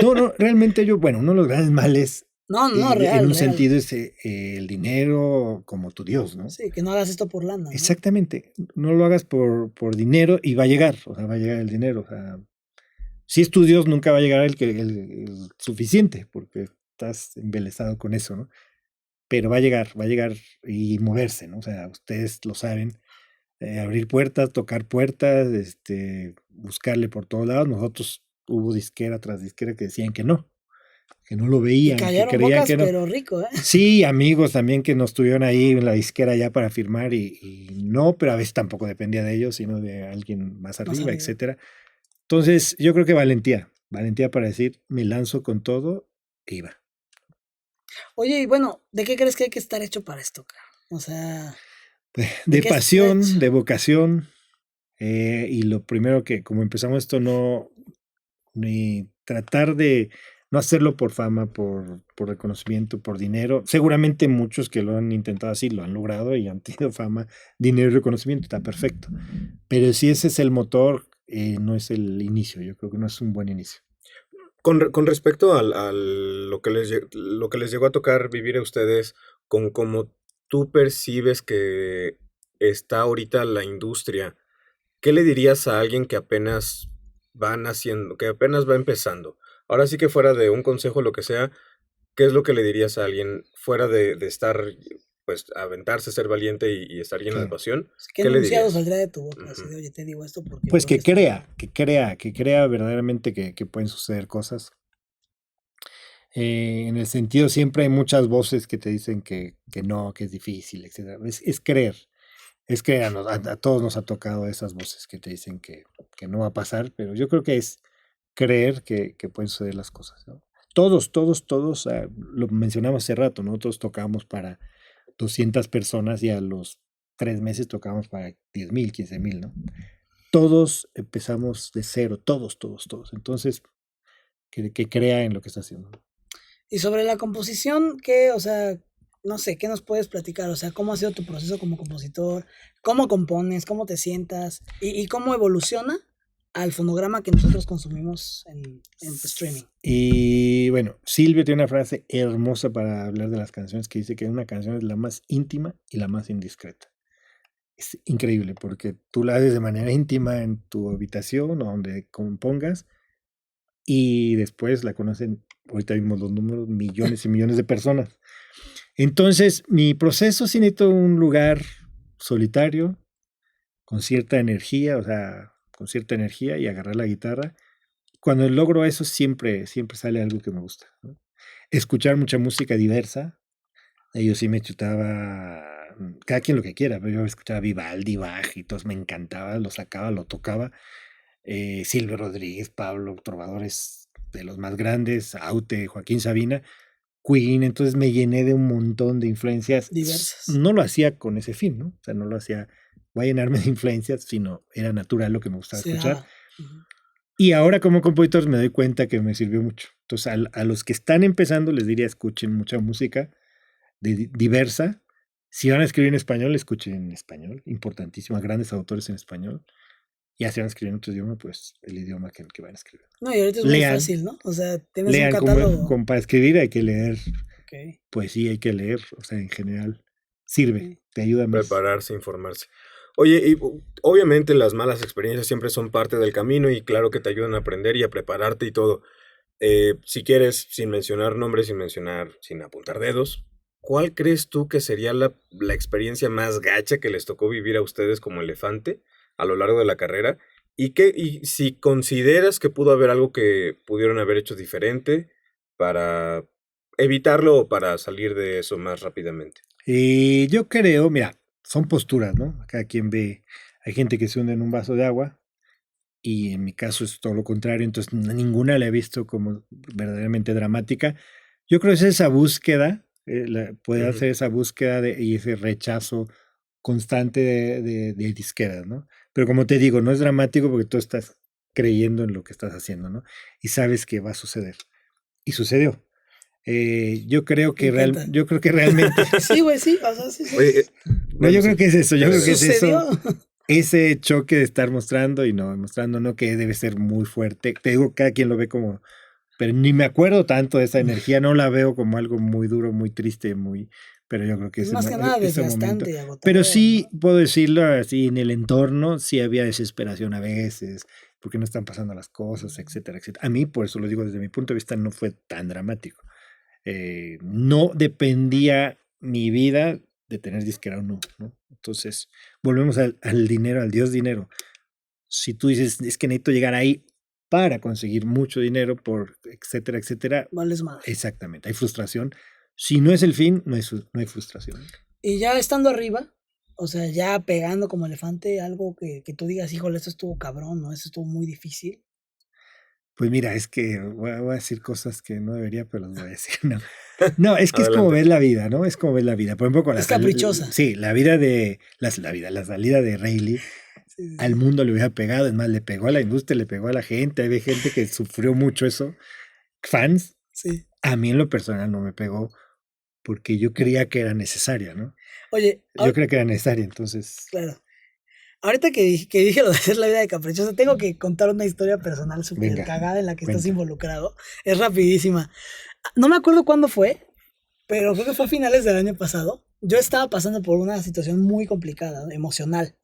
No, realmente uno de los grandes males real. En un sentido es el dinero como tu Dios, ¿no? Sí, que no hagas esto por lana, ¿no? Exactamente. No lo hagas por dinero y va a llegar. O sea, va a llegar el dinero. O sea, si es tu Dios, nunca va a llegar el suficiente, porque estás embelesado con eso, ¿no? Pero va a llegar y moverse, ¿no? O sea, ustedes lo saben, abrir puertas, tocar puertas, buscarle por todos lados. Nosotros hubo disquera tras disquera que decían que no lo veían, y cayeron que creían bocas, que no. pero rico, ¿eh? Sí, amigos también que nos tuvieron ahí en la disquera ya para firmar y no, pero a veces tampoco dependía de ellos, sino de alguien más arriba, etcétera. Entonces, yo creo que valentía para decir, me lanzo con todo y va. Oye, y bueno, ¿de qué crees que hay que estar hecho para esto, cara? O sea... De pasión, de vocación, y lo primero que, como empezamos esto, ni tratar de no hacerlo por fama, por reconocimiento, por dinero. Seguramente muchos que lo han intentado así lo han logrado y han tenido fama, dinero y reconocimiento, está perfecto. Pero si ese es el motor, no es el inicio, yo creo que no es un buen inicio. Con respecto a lo que les llegó a tocar vivir a ustedes, con cómo tú percibes que está ahorita la industria, ¿qué le dirías a alguien que apenas va empezando? Ahora sí que fuera de un consejo, lo que sea, ¿qué es lo que le dirías a alguien fuera de estar, pues, aventarse, ser valiente y estar lleno de pasión? ¿Qué enunciado saldría de tu boca? Así de, oye, te digo esto porque... Pues que crea verdaderamente que pueden suceder cosas. En el sentido, siempre hay muchas voces que te dicen que no, que es difícil, etc. Es creer. Es creer, a todos nos ha tocado esas voces que te dicen que no va a pasar, pero yo creo que es creer que pueden suceder las cosas, ¿no? Todos, lo mencionamos hace rato, nosotros tocamos para 200 personas y a los 3 meses tocábamos para 10,000, 15,000, ¿no? Todos empezamos de cero, todos. Entonces, que crea en lo que está haciendo. Y sobre la composición, ¿qué, o sea, no sé, qué nos puedes platicar? O sea, ¿cómo ha sido tu proceso como compositor? ¿Cómo compones? ¿Cómo te sientas? ¿Y cómo evoluciona al fonograma que nosotros consumimos en streaming? Y bueno, Silvio tiene una frase hermosa para hablar de las canciones que dice que una canción es la más íntima y la más indiscreta. Es increíble porque tú la haces de manera íntima en tu habitación o donde compongas y después la conocen, ahorita vimos los números, millones y millones de personas. Entonces, mi proceso sí necesito un lugar solitario, con cierta energía, o sea, con cierta energía y agarrar la guitarra. Cuando logro eso, siempre sale algo que me gusta, ¿no? Escuchar mucha música diversa. Yo sí me chutaba, cada quien lo que quiera, pero yo escuchaba Vivaldi, Bach y todos me encantaba, lo sacaba, lo tocaba. Silvio Rodríguez, Pablo, trovadores de los más grandes, Aute, Joaquín Sabina, Queen, entonces me llené de un montón de influencias. Diversas. No lo hacía con ese fin, ¿no? O sea, no lo hacía, voy a llenarme de influencias, sino era natural lo que me gustaba escuchar. Y ahora como compositor me doy cuenta que me sirvió mucho. Entonces a los que están empezando les diría escuchen mucha música diversa. Si van a escribir en español, escuchen en español. Importantísimo, grandes autores en español. Ya si van a escribir en otro idioma, pues el idioma que van a escribir. No, y ahorita es muy fácil, ¿no? O sea, tienes un catálogo. Como para escribir hay que leer. Pues sí, hay que leer. O sea, en general sirve, te ayuda más. Prepararse, informarse. Oye, y obviamente las malas experiencias siempre son parte del camino y claro que te ayudan a aprender y a prepararte y todo. Si quieres, sin mencionar nombres, sin apuntar dedos, ¿cuál crees tú que sería la experiencia más gacha que les tocó vivir a ustedes como Elefante a lo largo de la carrera? Y si consideras que pudo haber algo que pudieron haber hecho diferente para evitarlo o para salir de eso más rápidamente. Yo creo, mira, son posturas, ¿no? Cada quien ve, hay gente que se hunde en un vaso de agua y en mi caso es todo lo contrario, entonces ninguna la he visto como verdaderamente dramática. Yo creo que es esa búsqueda, puede hacer esa búsqueda y ese rechazo constante de disqueras, ¿no? Pero como te digo, no es dramático porque tú estás creyendo en lo que estás haciendo, ¿no? Y sabes que va a suceder. Y sucedió. Yo creo que realmente. Sí, güey, sí. O sea, sí. Oye, no, yo creo que es eso. Yo creo que es eso. Ese choque de estar mostrando y no mostrando, no, que debe ser muy fuerte. Te digo, cada quien lo ve como. Pero ni me acuerdo tanto de esa energía. No la veo como algo muy duro, muy triste, muy. Pero yo creo que es más que nada desgastante y agotador. Pero sí, puedo decirlo así, en el entorno sí había desesperación a veces, porque no están pasando las cosas, etcétera, etcétera. A mí, por eso lo digo, desde mi punto de vista, no fue tan dramático. No dependía mi vida de tener disquera o no, ¿no? Entonces, volvemos al dinero, al Dios dinero. Si tú dices, es que necesito llegar ahí para conseguir mucho dinero, por etcétera, etcétera. Vales más. Exactamente, hay frustración. Si no es el fin, no hay frustración. Y ya estando arriba, o sea, ya pegando como Elefante, algo que tú digas, híjole, esto estuvo cabrón, ¿no? Esto estuvo muy difícil. Pues mira, es que voy a decir cosas que no debería, pero las voy a decir, no, es que es como ves la vida, ¿no? Es como ves la vida. Por ejemplo, con es caprichosa. Sí, la salida de Rayleigh al mundo le hubiera pegado, es más, le pegó a la industria, le pegó a la gente, hay gente que sufrió mucho eso, fans. Sí. A mí en lo personal no me pegó porque yo creía que era necesaria, ¿no? Oye, yo creía que era necesaria, entonces. Claro. Ahorita que dije lo de hacer la vida de caprichosa, tengo que contar una historia personal súper cagada en la que estás involucrado. Es rapidísima. No me acuerdo cuándo fue, pero creo que fue a finales del año pasado. Yo estaba pasando por una situación muy complicada, emocional.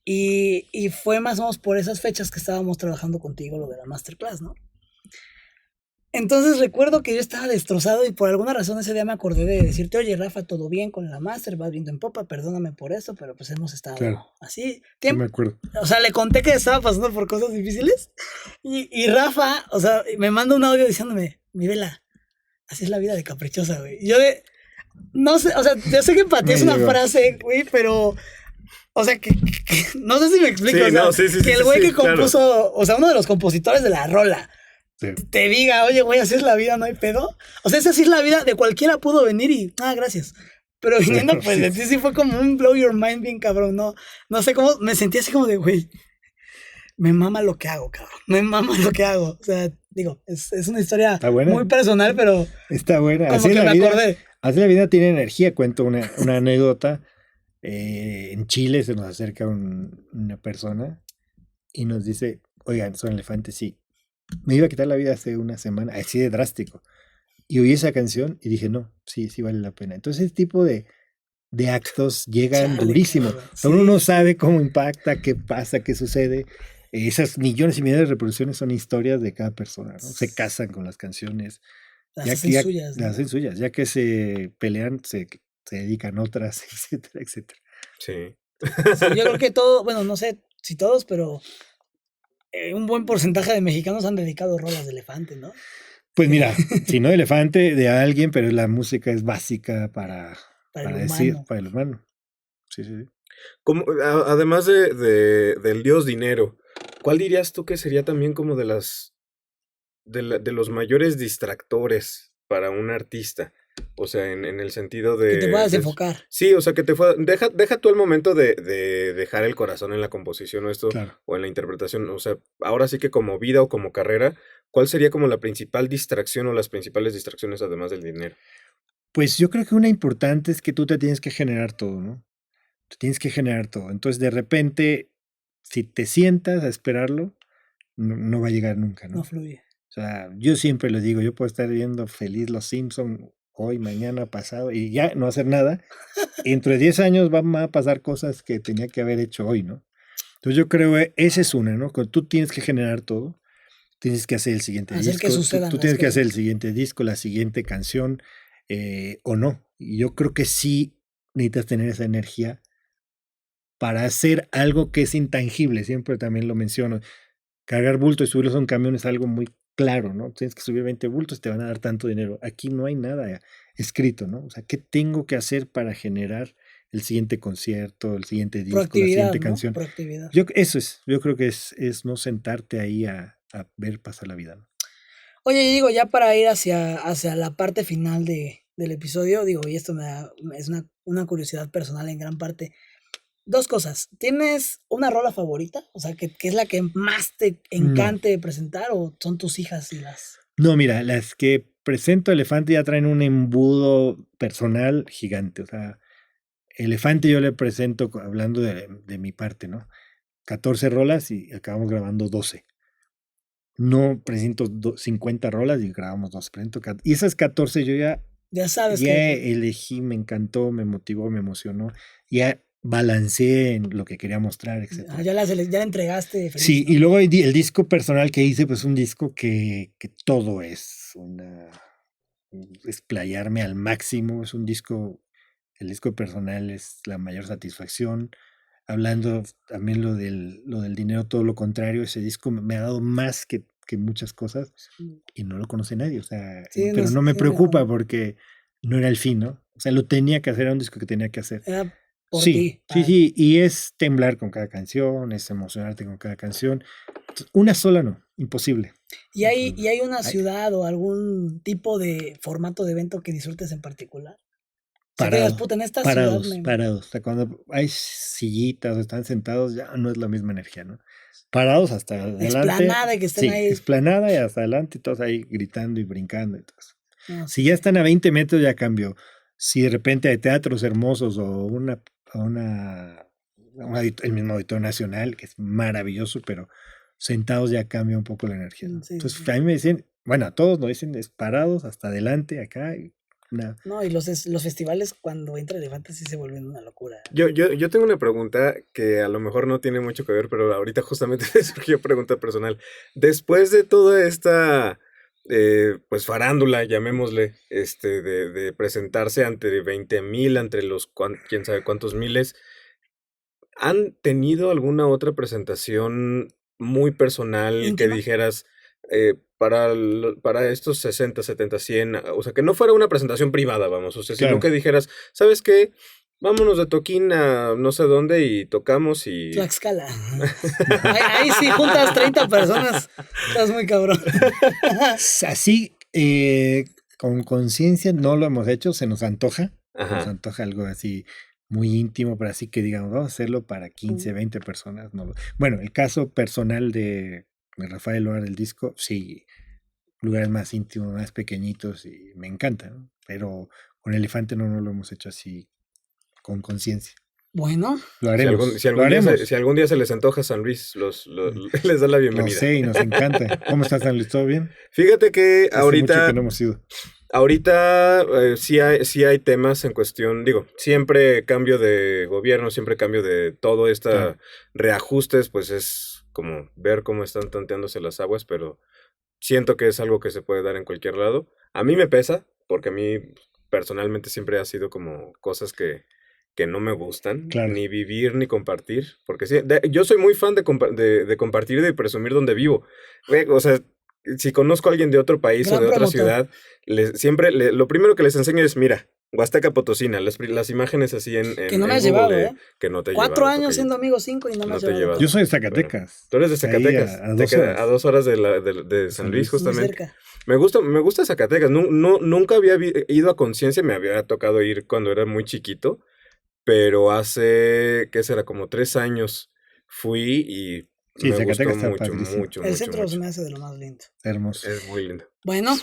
Y fue más o menos por esas fechas que estábamos trabajando contigo lo de la masterclass, ¿no? Entonces recuerdo que yo estaba destrozado y por alguna razón ese día me acordé de decirte, oye, Rafa, todo bien con la máster, vas viendo en popa, perdóname por esto, pero pues hemos estado así. No me acuerdo. O sea, le conté que estaba pasando por cosas difíciles y Rafa, o sea, me manda un audio diciéndome, mi Vela, así es la vida de caprichosa, güey. Y yo no sé, o sea, yo sé que empatías una frase, güey, pero... O sea, que no sé si me explico, sí, o sea, que el güey que compuso, claro. O sea, uno de los compositores de la rola, te diga, oye, güey, así es la vida, no hay pedo. O sea, esa sí es la vida, de cualquiera pudo venir y, gracias. Pero viniendo pues de ti sí fue como un blow your mind bien cabrón, no sé cómo, me sentí así como de, güey, me mama lo que hago, cabrón, me mama lo que hago. O sea, digo, es una historia muy personal, pero está buena. Como Así que la me vida, acordé. Así la vida tiene energía. Cuento una anécdota. En Chile se nos acerca una persona y nos dice, oigan, son elefantes, sí. Me iba a quitar la vida hace una semana, así de drástico. Y oí esa canción y dije, no, sí vale la pena. Entonces, ese tipo de actos llegan durísimo. Uno no sabe cómo impacta, qué pasa, qué sucede. Esas millones y millones de reproducciones son historias de cada persona, ¿no? Se casan con las canciones. Las hacen suyas, ¿no? Las hacen suyas. Ya que se pelean, se dedican a otras, etcétera, etcétera. Sí. Sí, yo creo que todo, bueno, no sé si todos, pero un buen porcentaje de mexicanos han dedicado rolas de elefante, ¿no? Pues mira, si no de elefante, de alguien, pero la música es básica para decir, para el humano. Sí. Como, además del dios dinero, ¿cuál dirías tú que sería también como de los mayores distractores para un artista? O sea, en el sentido de... Que te puedas enfocar. Sí, o sea, que deja tú el momento de dejar el corazón en la composición o esto, claro, o en la interpretación. O sea, ahora sí que como vida o como carrera, ¿cuál sería como la principal distracción o las principales distracciones además del dinero? Pues yo creo que una importante es que tú te tienes que generar todo, ¿no? Tú tienes que generar todo. Entonces, de repente, si te sientas a esperarlo, no va a llegar nunca, ¿no? No fluye. O sea, yo siempre les digo, yo puedo estar viendo feliz Los Simpson hoy, mañana, pasado, y ya no hacer nada. Dentro de 10 años van a pasar cosas que tenía que haber hecho hoy, ¿no? Entonces yo creo que esa es una, ¿no? Cuando tú tienes que generar todo, tienes que hacer el siguiente Hacer disco. que sucedan Tú las tienes que cosas. hacer el siguiente disco, la siguiente canción, o no. Y yo creo que sí necesitas tener esa energía para hacer algo que es intangible. Siempre también lo menciono. Cargar bultos y subirlos a un camión es algo muy claro, ¿no? Tienes que subir 20 bultos, te van a dar tanto dinero. Aquí no hay nada escrito, ¿no? O sea, ¿qué tengo que hacer para generar el siguiente concierto, el siguiente disco, la siguiente canción? Proactividad. Yo creo que es no sentarte ahí a ver pasar la vida, ¿no? Oye, y digo, ya para ir hacia la parte final del episodio, digo, y esto es una curiosidad personal en gran parte. Dos cosas. ¿Tienes una rola favorita? O sea, que es la que más te encante presentar, o son tus hijas y las... No, mira, las que presento Elefante ya traen un embudo personal gigante. O sea, Elefante yo le presento, hablando de mi parte, ¿no? 14 rolas y acabamos grabando 12. No presento 50 rolas y grabamos 12. Y esas 14 yo ya sabes que elegí, me encantó, me motivó, me emocionó. Ya balanceé en lo que quería mostrar, etc. Ya la entregaste. Feliz, sí, ¿no? y luego el disco personal que hice, pues un disco que todo es explayarme al máximo. Es un disco, el disco personal es la mayor satisfacción. Hablando también lo del dinero, todo lo contrario, ese disco me ha dado más que muchas cosas y no lo conoce nadie. O sea, sí, pero no me preocupa porque no era el fin, ¿no? O sea, lo tenía que hacer, era un disco que tenía que hacer. Era por sí, ti. Sí, y es temblar con cada canción, es emocionarte con cada canción. Una sola no, imposible. ¿Y hay una ciudad o algún tipo de formato de evento que disfrutes en particular? Parados. O sea, cuando hay sillitas o están sentados, ya no es la misma energía, ¿no? Parados hasta adelante. Explanada, que estén ahí. Explanada y hasta adelante, y todos ahí gritando y brincando y todo eso. No, si ya están a 20 metros, ya cambió. Si de repente hay teatros hermosos o el mismo Auditorio Nacional, que es maravilloso, pero sentados ya cambia un poco la energía, ¿no? Sí, entonces, a mí me dicen, bueno, a todos nos dicen, es parados hasta adelante, acá. No, y los festivales cuando entra Elefante sí se vuelven una locura. Yo tengo una pregunta que a lo mejor no tiene mucho que ver, pero ahorita justamente me surgió pregunta personal. Después de toda esta pues farándula, llamémosle, de presentarse ante 20,000, entre los quién sabe cuántos miles, ¿han tenido alguna otra presentación muy personal ¿íntima? Que dijeras para estos 60, 70, 100, o sea, que no fuera una presentación privada, vamos, o sea, claro. Sino que dijeras, ¿sabes qué? Vámonos de toquín a no sé dónde y tocamos y... Tlaxcala. ahí sí juntas 30 personas, estás muy cabrón. Así, con conciencia no lo hemos hecho, se nos antoja. Nos antoja algo así muy íntimo, pero así que digamos, vamos a hacerlo para 15, 20 personas. No. Bueno, el caso personal de Rafael Loar del disco, sí, lugares más íntimos, más pequeñitos, y me encanta, ¿no? Pero con Elefante no lo hemos hecho así con conciencia. Bueno. Lo haremos. Si algún día se les antoja San Luis, les da la bienvenida. No sé, y nos encanta. ¿Cómo está San Luis? ¿Todo bien? Fíjate que ahorita... mucho que no hemos ido. Ahorita sí hay temas en cuestión, digo, siempre cambio de gobierno, siempre cambio de todo reajustes, pues es como ver cómo están tanteándose las aguas, pero siento que es algo que se puede dar en cualquier lado. A mí me pesa, porque a mí personalmente siempre ha sido como cosas que no me gustan, ni vivir ni compartir, porque sí, yo soy muy fan de compartir y de presumir donde vivo. O sea, si conozco a alguien de otro país o de otra ciudad, lo primero que les enseño es, mira, Huasteca Potosina, las imágenes así en que no me has llevado, que no te he 4 años siendo amigos, 5 y no me has llevado. Yo soy de Zacatecas. Bueno, tú eres de Zacatecas. A 2 horas de San Luis, justamente. Me gusta Zacatecas. Nunca había ido a Conciencia, me había tocado ir cuando era muy chiquito, pero hace, ¿qué será? Como 3 años fui y me gustó mucho. El centro se me hace de lo más lindo. Hermoso. Es muy lindo. Bueno,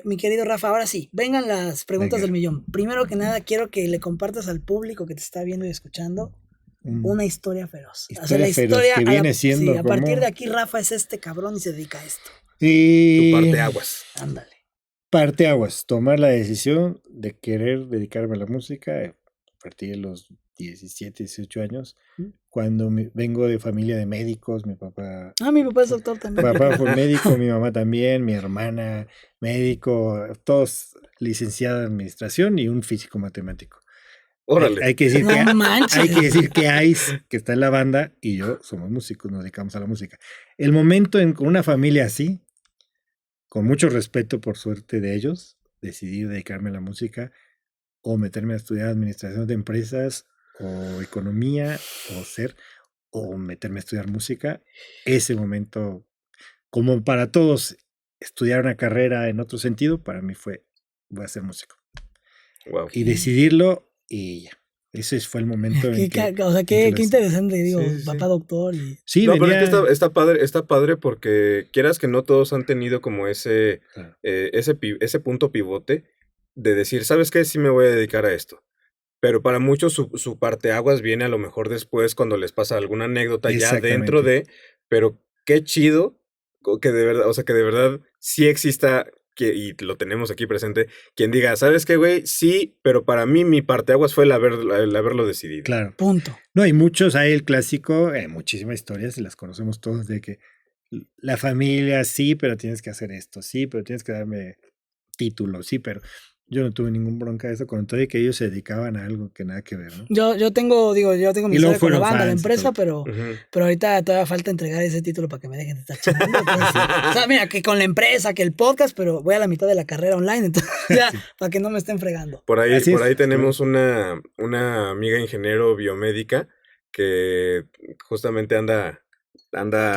mi querido Rafa, ahora sí, vengan las preguntas del millón. Primero que nada, quiero que le compartas al público que te está viendo y escuchando una historia feroz. La historia que viene siendo. Sí, a partir de aquí, Rafa es este cabrón y se dedica a esto. Y... Tu parteaguas. Ándale. Parteaguas, tomar la decisión de querer dedicarme a la música a partir de los 17, 18 años, cuando vengo de familia de médicos, mi papá... mi papá es doctor también. Mi papá fue médico, mi mamá también, mi hermana médico, todos licenciados en administración y un físico matemático. Órale. Hay que decir que Ice, que está en la banda, y yo somos músicos, nos dedicamos a la música. El momento con una familia así, con mucho respeto por suerte de ellos, decidí dedicarme a la música o meterme a estudiar administración de empresas o economía o meterme a estudiar música. Ese momento, como para todos, estudiar una carrera en otro sentido, para mí fue, voy a ser músico. Wow. Y decidirlo y ya. Ese fue el momento en que... O sea, qué interesante, digo, papá doctor. Sí, pero es que está padre porque quieras que no todos han tenido como ese punto pivote de decir, ¿sabes qué? Sí me voy a dedicar a esto. Pero para muchos su parteaguas viene a lo mejor después cuando les pasa alguna anécdota ya dentro de, pero qué chido que de verdad, o sea, que de verdad sí exista, y lo tenemos aquí presente, quien diga, ¿sabes qué, güey? Sí, pero para mí mi parteaguas fue el haberlo decidido. Claro. Punto. No, hay muchos, hay el clásico, muchísimas historias, y las conocemos todos, de que la familia, sí, pero tienes que hacer esto, sí, pero tienes que darme título, sí, pero... Yo no tuve ningún bronca de eso, con todo y que ellos se dedicaban a algo que nada que ver, ¿no? Yo tengo mi historia con la banda, la empresa, pero ahorita todavía falta entregar ese título para que me dejen de estar chingando. O sea, mira, que con la empresa, que el podcast, pero voy a la mitad de la carrera online, entonces ya, para que no me estén fregando. Por ahí tenemos una amiga ingeniero biomédica que justamente anda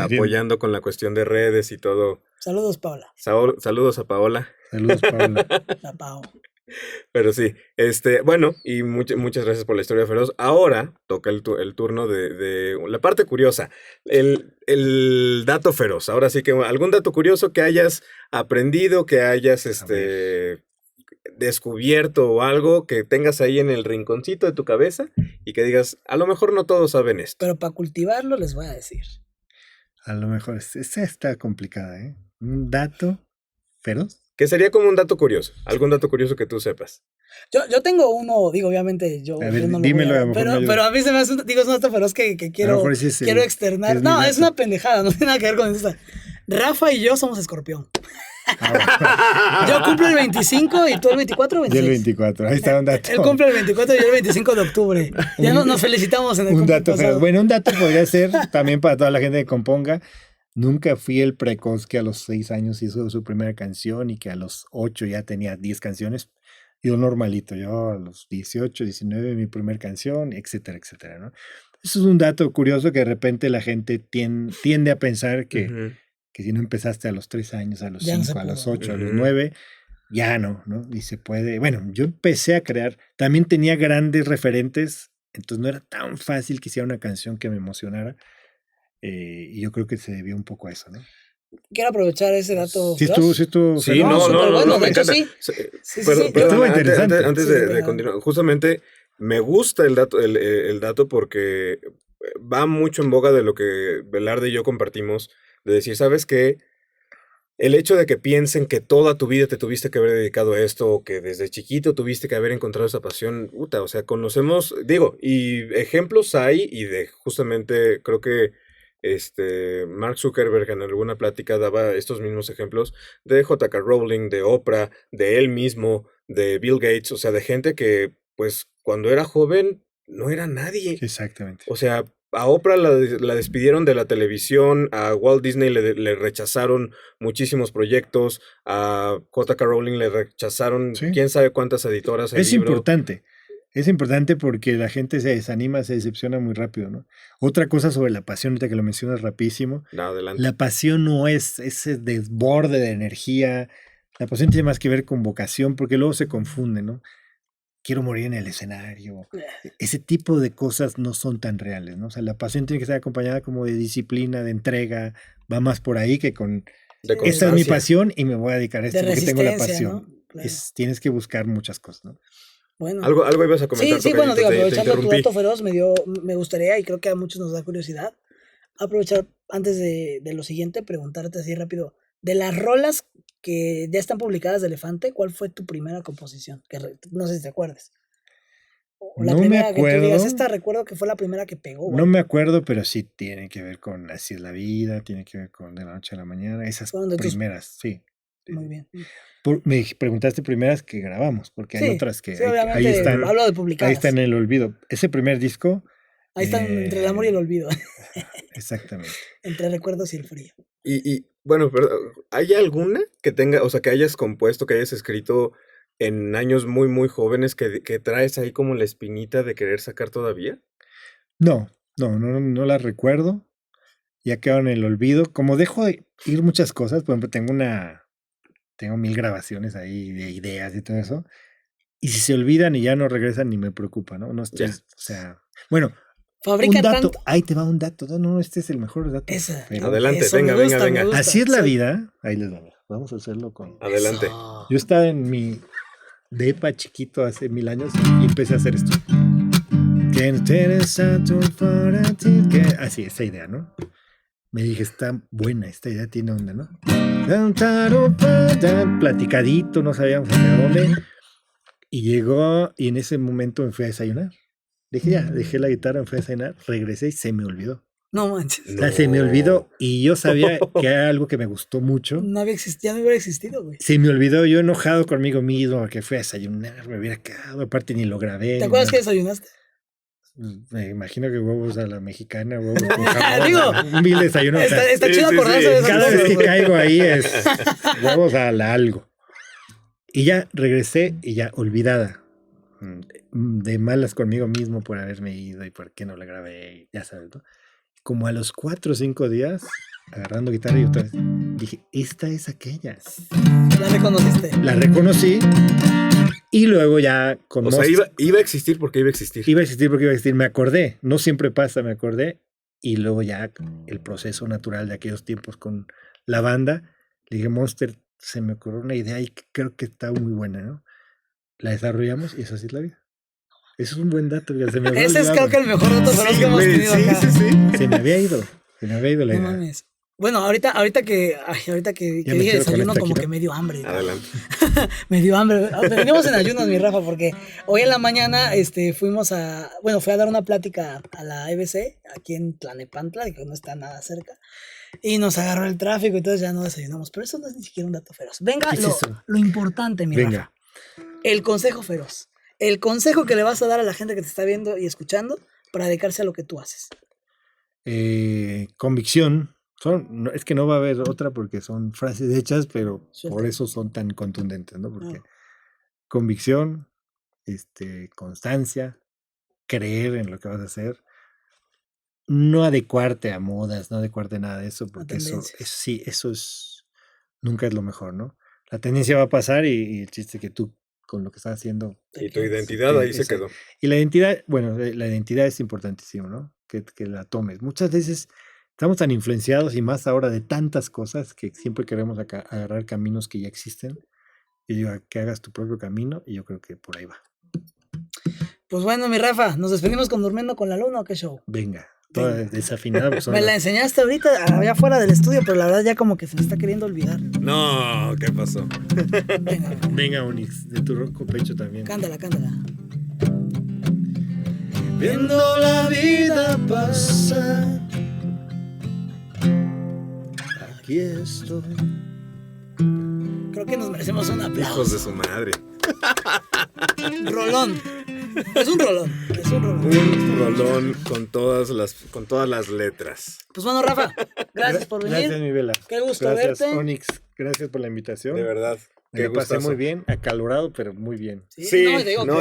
apoyando con la cuestión de redes y todo. Saludos, Paola. Saludos a Paola. Saludos, Paola. La Pao. Pero sí, bueno, y muchas gracias por la historia feroz. Ahora toca el turno de la parte curiosa, el dato feroz. Ahora sí que algún dato curioso que hayas aprendido, que hayas descubierto o algo que tengas ahí en el rinconcito de tu cabeza y que digas, a lo mejor no todos saben esto. Pero para cultivarlo les voy a decir. A lo mejor, esta está complicada, ¿eh? Un dato feroz. Que sería como un dato curioso, algún dato curioso que tú sepas. Yo tengo uno, digo, obviamente, yo no dímelo, lo voy a, pero a mí se me hace, es un dato feroz que quiero externar. No, es una pendejada, no tiene nada que ver con eso. Rafa y yo somos escorpión. Yo cumplo el 25 y tú el 24 o 26. Yo el 24, ahí está un dato. Él cumple el 24 y yo el 25 de octubre. Ya nos felicitamos en el dato feroz. Bueno, un dato podría ser también para toda la gente que componga. Nunca fui el precoz que a los 6 años hizo su primera canción y que a los 8 ya tenía 10 canciones. Yo normalito, yo a los 18, 19 mi primera canción, etcétera, etcétera, ¿no? Eso es un dato curioso que de repente la gente tiende a pensar que si no empezaste a los 3 años, a los 5, a los 8, a los 9, ya no, ¿no? Y se puede, bueno, yo empecé a crear, también tenía grandes referentes, entonces no era tan fácil que hiciera una canción que me emocionara, y yo creo que se debió un poco a eso, ¿no? Quiero aprovechar ese dato. Sí feroz. estuvo, Sí, No, no, súper no, no, bueno, no, de me hecho encanta. sí. Sí, Sí, perdón, sí. Estuvo antes, interesante. antes Sí, de venga. continuar, justamente me gusta el dato, el dato porque va mucho en boga de lo que Velarde y yo compartimos, de decir, ¿sabes qué? El hecho de que piensen que toda tu vida te tuviste que haber dedicado a esto o que desde chiquito tuviste que haber encontrado esa pasión, puta, o sea, conocemos, digo, y ejemplos hay y de justamente creo que Mark Zuckerberg en alguna plática daba estos mismos ejemplos de J.K. Rowling, de Oprah, de él mismo, de Bill Gates, o sea, de gente que pues cuando era joven no era nadie. Exactamente. O sea, a Oprah la despidieron de la televisión, a Walt Disney le rechazaron muchísimos proyectos, a J.K. Rowling le rechazaron Sí. quién sabe cuántas editoras el Es libro. importante porque la gente se desanima, se decepciona muy rápido, ¿no? Otra cosa sobre la pasión, ahorita que lo mencionas rapidísimo, Adelante. la pasión no es ese desborde de energía, la pasión tiene más que ver con vocación, porque luego se confunde, ¿no? Quiero morir en el escenario. Ese tipo de cosas no son tan reales, ¿no? O sea, la pasión tiene que estar acompañada como de disciplina, de entrega, va más por ahí que con De esta es mi constancia. pasión y me voy a dedicar a esto De porque tengo la resistencia, ¿no? pasión. Claro. Tienes que buscar muchas cosas, ¿no? Bueno. Algo ibas a comentar, Sí, bueno, digo, tocayito, te aprovechando tu interrumpí. dato feroz, me gustaría, y creo que a muchos nos da curiosidad, aprovechar antes de lo siguiente, preguntarte así rápido, de las rolas que ya están publicadas de Elefante, ¿cuál fue tu primera composición? No sé si te acuerdas. O la No me primera que tú digas, acuerdo. esta recuerdo que fue la primera que pegó. No me acuerdo, pero sí tiene que ver con Así es la vida, tiene que ver con De la noche a la mañana, esas Fueron de tus- primeras, sí. Muy bien. Me preguntaste primeras que grabamos, porque hay Sí, otras que sí, ahí obviamente, están, hablo de ahí publicadas. están en el olvido. Ese primer disco, Ahí están entre el amor y el olvido, exactamente. entre recuerdos y el frío. Bueno, pero ¿hay alguna que tenga, o sea, que hayas compuesto, que hayas escrito en años muy, muy jóvenes que traes ahí como la espinita de querer sacar todavía? No no las recuerdo. Ya quedaron en el olvido. Como dejo de ir muchas cosas, por ejemplo, tengo 1000 grabaciones ahí de ideas y todo eso. Y si se olvidan y ya no regresan, ni me preocupa, ¿no? No estoy, Ya. o sea, bueno, Fabrica un dato, tanto. ahí te va un dato. No, este es el mejor dato. Esa. Pero Adelante, Eso, venga, me venga, gusta, venga. me gusta. así es la Soy- vida. Ahí les va. Vamos a hacerlo con. Adelante. Eso. Yo estaba en mi depa chiquito hace 1000 años y empecé a hacer esto. Qué interesante para ti. Así, esa idea, ¿no? Me dije, está buena, esta idea tiene onda, ¿no? Platicadito, no sabíamos hacia dónde. Y llegó, y en ese momento me fui a desayunar. Dije, ya, dejé la guitarra, me fui a desayunar, regresé y se me olvidó. No manches. O sea, se me olvidó y yo sabía que era algo que me gustó mucho. No había ya no hubiera existido, güey. Se me olvidó, yo enojado conmigo mismo, que fui a desayunar, me hubiera quedado, aparte ni lo grabé. ¿Te acuerdas ni que nada. desayunaste? Me imagino que huevos a la mexicana, huevos con jamón, Digo, un vil desayuno. o sea, Está Sí, chido sí, acordarse sí. de esas cada cosas, vez que güey. caigo ahí es huevos a la algo. Y ya regresé y ya olvidada. De malas conmigo mismo por haberme ido y por qué no la grabé, y ya sabes, ¿no? Como a los 4 o 5 días, agarrando guitarra y otra vez, dije, esta es aquella. La reconociste. La reconocí y luego ya con O sea, Monster- iba a existir porque iba a existir. iba a existir porque iba a existir. Me acordé, no siempre pasa, me acordé. Y luego ya el proceso natural de aquellos tiempos con la banda, le dije, Monster, se me ocurrió una idea y creo que está muy buena, ¿no? La desarrollamos y eso así es la vida. Eso es un buen dato, ya se me había Ese es olvidado. creo que el mejor dato feroz que hemos güey, tenido sí, acá. sí, sí. Se me había ido la No idea. mames. Bueno, ahorita que Ya me dije quedo con desayuno, esta como gira. que me dio hambre. Adelante. Me dio hambre. Venimos en ayunas, mi Rafa, porque hoy en la mañana fui a dar una plática a la EBC, aquí en Tlanepantla, que no está nada cerca, y nos agarró el tráfico, y entonces ya no desayunamos. Pero eso no es ni siquiera un dato feroz. Venga, ¿Qué es eso? lo importante, mi Venga. Rafa. El consejo feroz. El consejo que le vas a dar a la gente que te está viendo y escuchando para dedicarse a lo que tú haces. Convicción. Es que no va a haber otra porque son frases hechas, pero Suelta. por eso son tan contundentes, ¿no? Porque Ah. convicción, constancia, creer en lo que vas a hacer, no adecuarte a modas, no adecuarte a nada de eso, porque eso tendencias. sí, eso nunca es lo mejor, ¿no? La tendencia va a pasar y el chiste que tú con lo que estás haciendo. Y tu identidad ahí se quedó. Y la identidad, bueno, la identidad es importantísimo, ¿no? Que la tomes. Muchas veces estamos tan influenciados y más ahora de tantas cosas que siempre queremos agarrar caminos que ya existen. Y digo, que hagas tu propio camino y yo creo que por ahí va. Pues bueno, mi Rafa, ¿nos despedimos con Durmiendo con la Luna o qué show? Venga, toda desafinada. Pues me la enseñaste ahorita allá afuera del estudio, pero la verdad ya como que se me está queriendo olvidar. No, ¿qué pasó? Venga, Onyx, de tu ronco pecho también. Cántala, cántala. Viendo la vida pasar, aquí estoy. Creo que nos merecemos un aplauso. Hijos de su madre. Rolón. Es un rolón. Un rolón con todas las letras. Pues bueno, Rafa, gracias por venir. Gracias, mi Vela. Qué gusto gracias, verte. Onyx. Gracias por la invitación. De verdad. Me la pasé muy bien, acalorado, pero muy bien. Sí,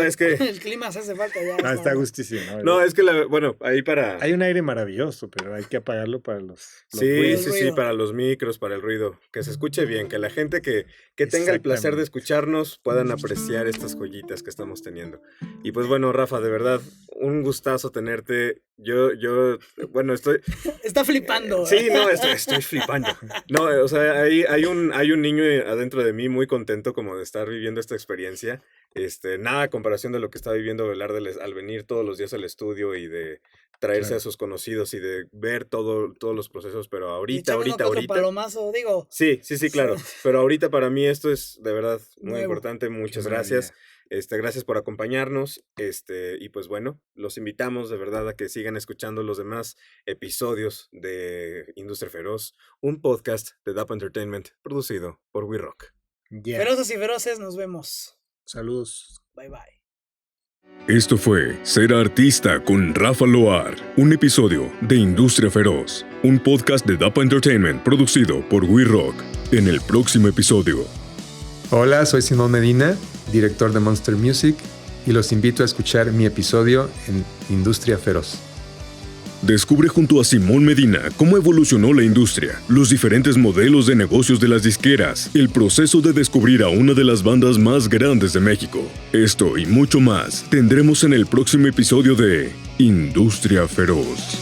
es que el clima se hace falta ya. Está gustísimo. No, es que ahí para... Hay un aire maravilloso, pero hay que apagarlo para los Sí, para los micros, para el ruido. Que se escuche bien, que la gente que tenga el placer de escucharnos puedan apreciar estas joyitas que estamos teniendo. Y pues bueno, Rafa, de verdad, un gustazo tenerte. Bueno, estoy... Está flipando. Sí, no, estoy flipando. No, o sea, hay un niño adentro de mí muy contento como de estar viviendo esta experiencia. Nada a comparación de lo que está viviendo Velarde al venir todos los días al estudio y de traerse a sus conocidos y de ver todos los procesos, pero ahorita. Palomazo, digo. Sí, claro. Pero ahorita para mí esto es de verdad muy importante. Muchas gracias. Gracias por acompañarnos. Y pues bueno, los invitamos de verdad a que sigan escuchando los demás episodios de Industria Feroz, un podcast de DAP Entertainment producido por We Rock. Yeah. Feroces y feroces, nos vemos. Saludos. Bye bye. Esto fue Ser Artista con Rafa Loar, un episodio de Industria Feroz, un podcast de DAP Entertainment producido por We Rock. En el próximo episodio. Hola, soy Simón Medina, director de Monster Music, y los invito a escuchar mi episodio en Industria Feroz. Descubre junto a Simón Medina cómo evolucionó la industria, los diferentes modelos de negocios de las disqueras, el proceso de descubrir a una de las bandas más grandes de México. Esto y mucho más tendremos en el próximo episodio de Industria Feroz.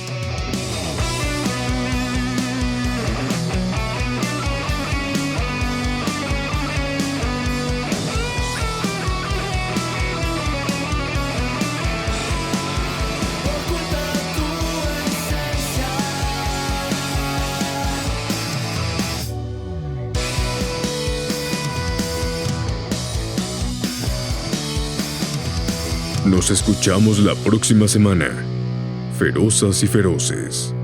Nos escuchamos la próxima semana. Ferozas y feroces.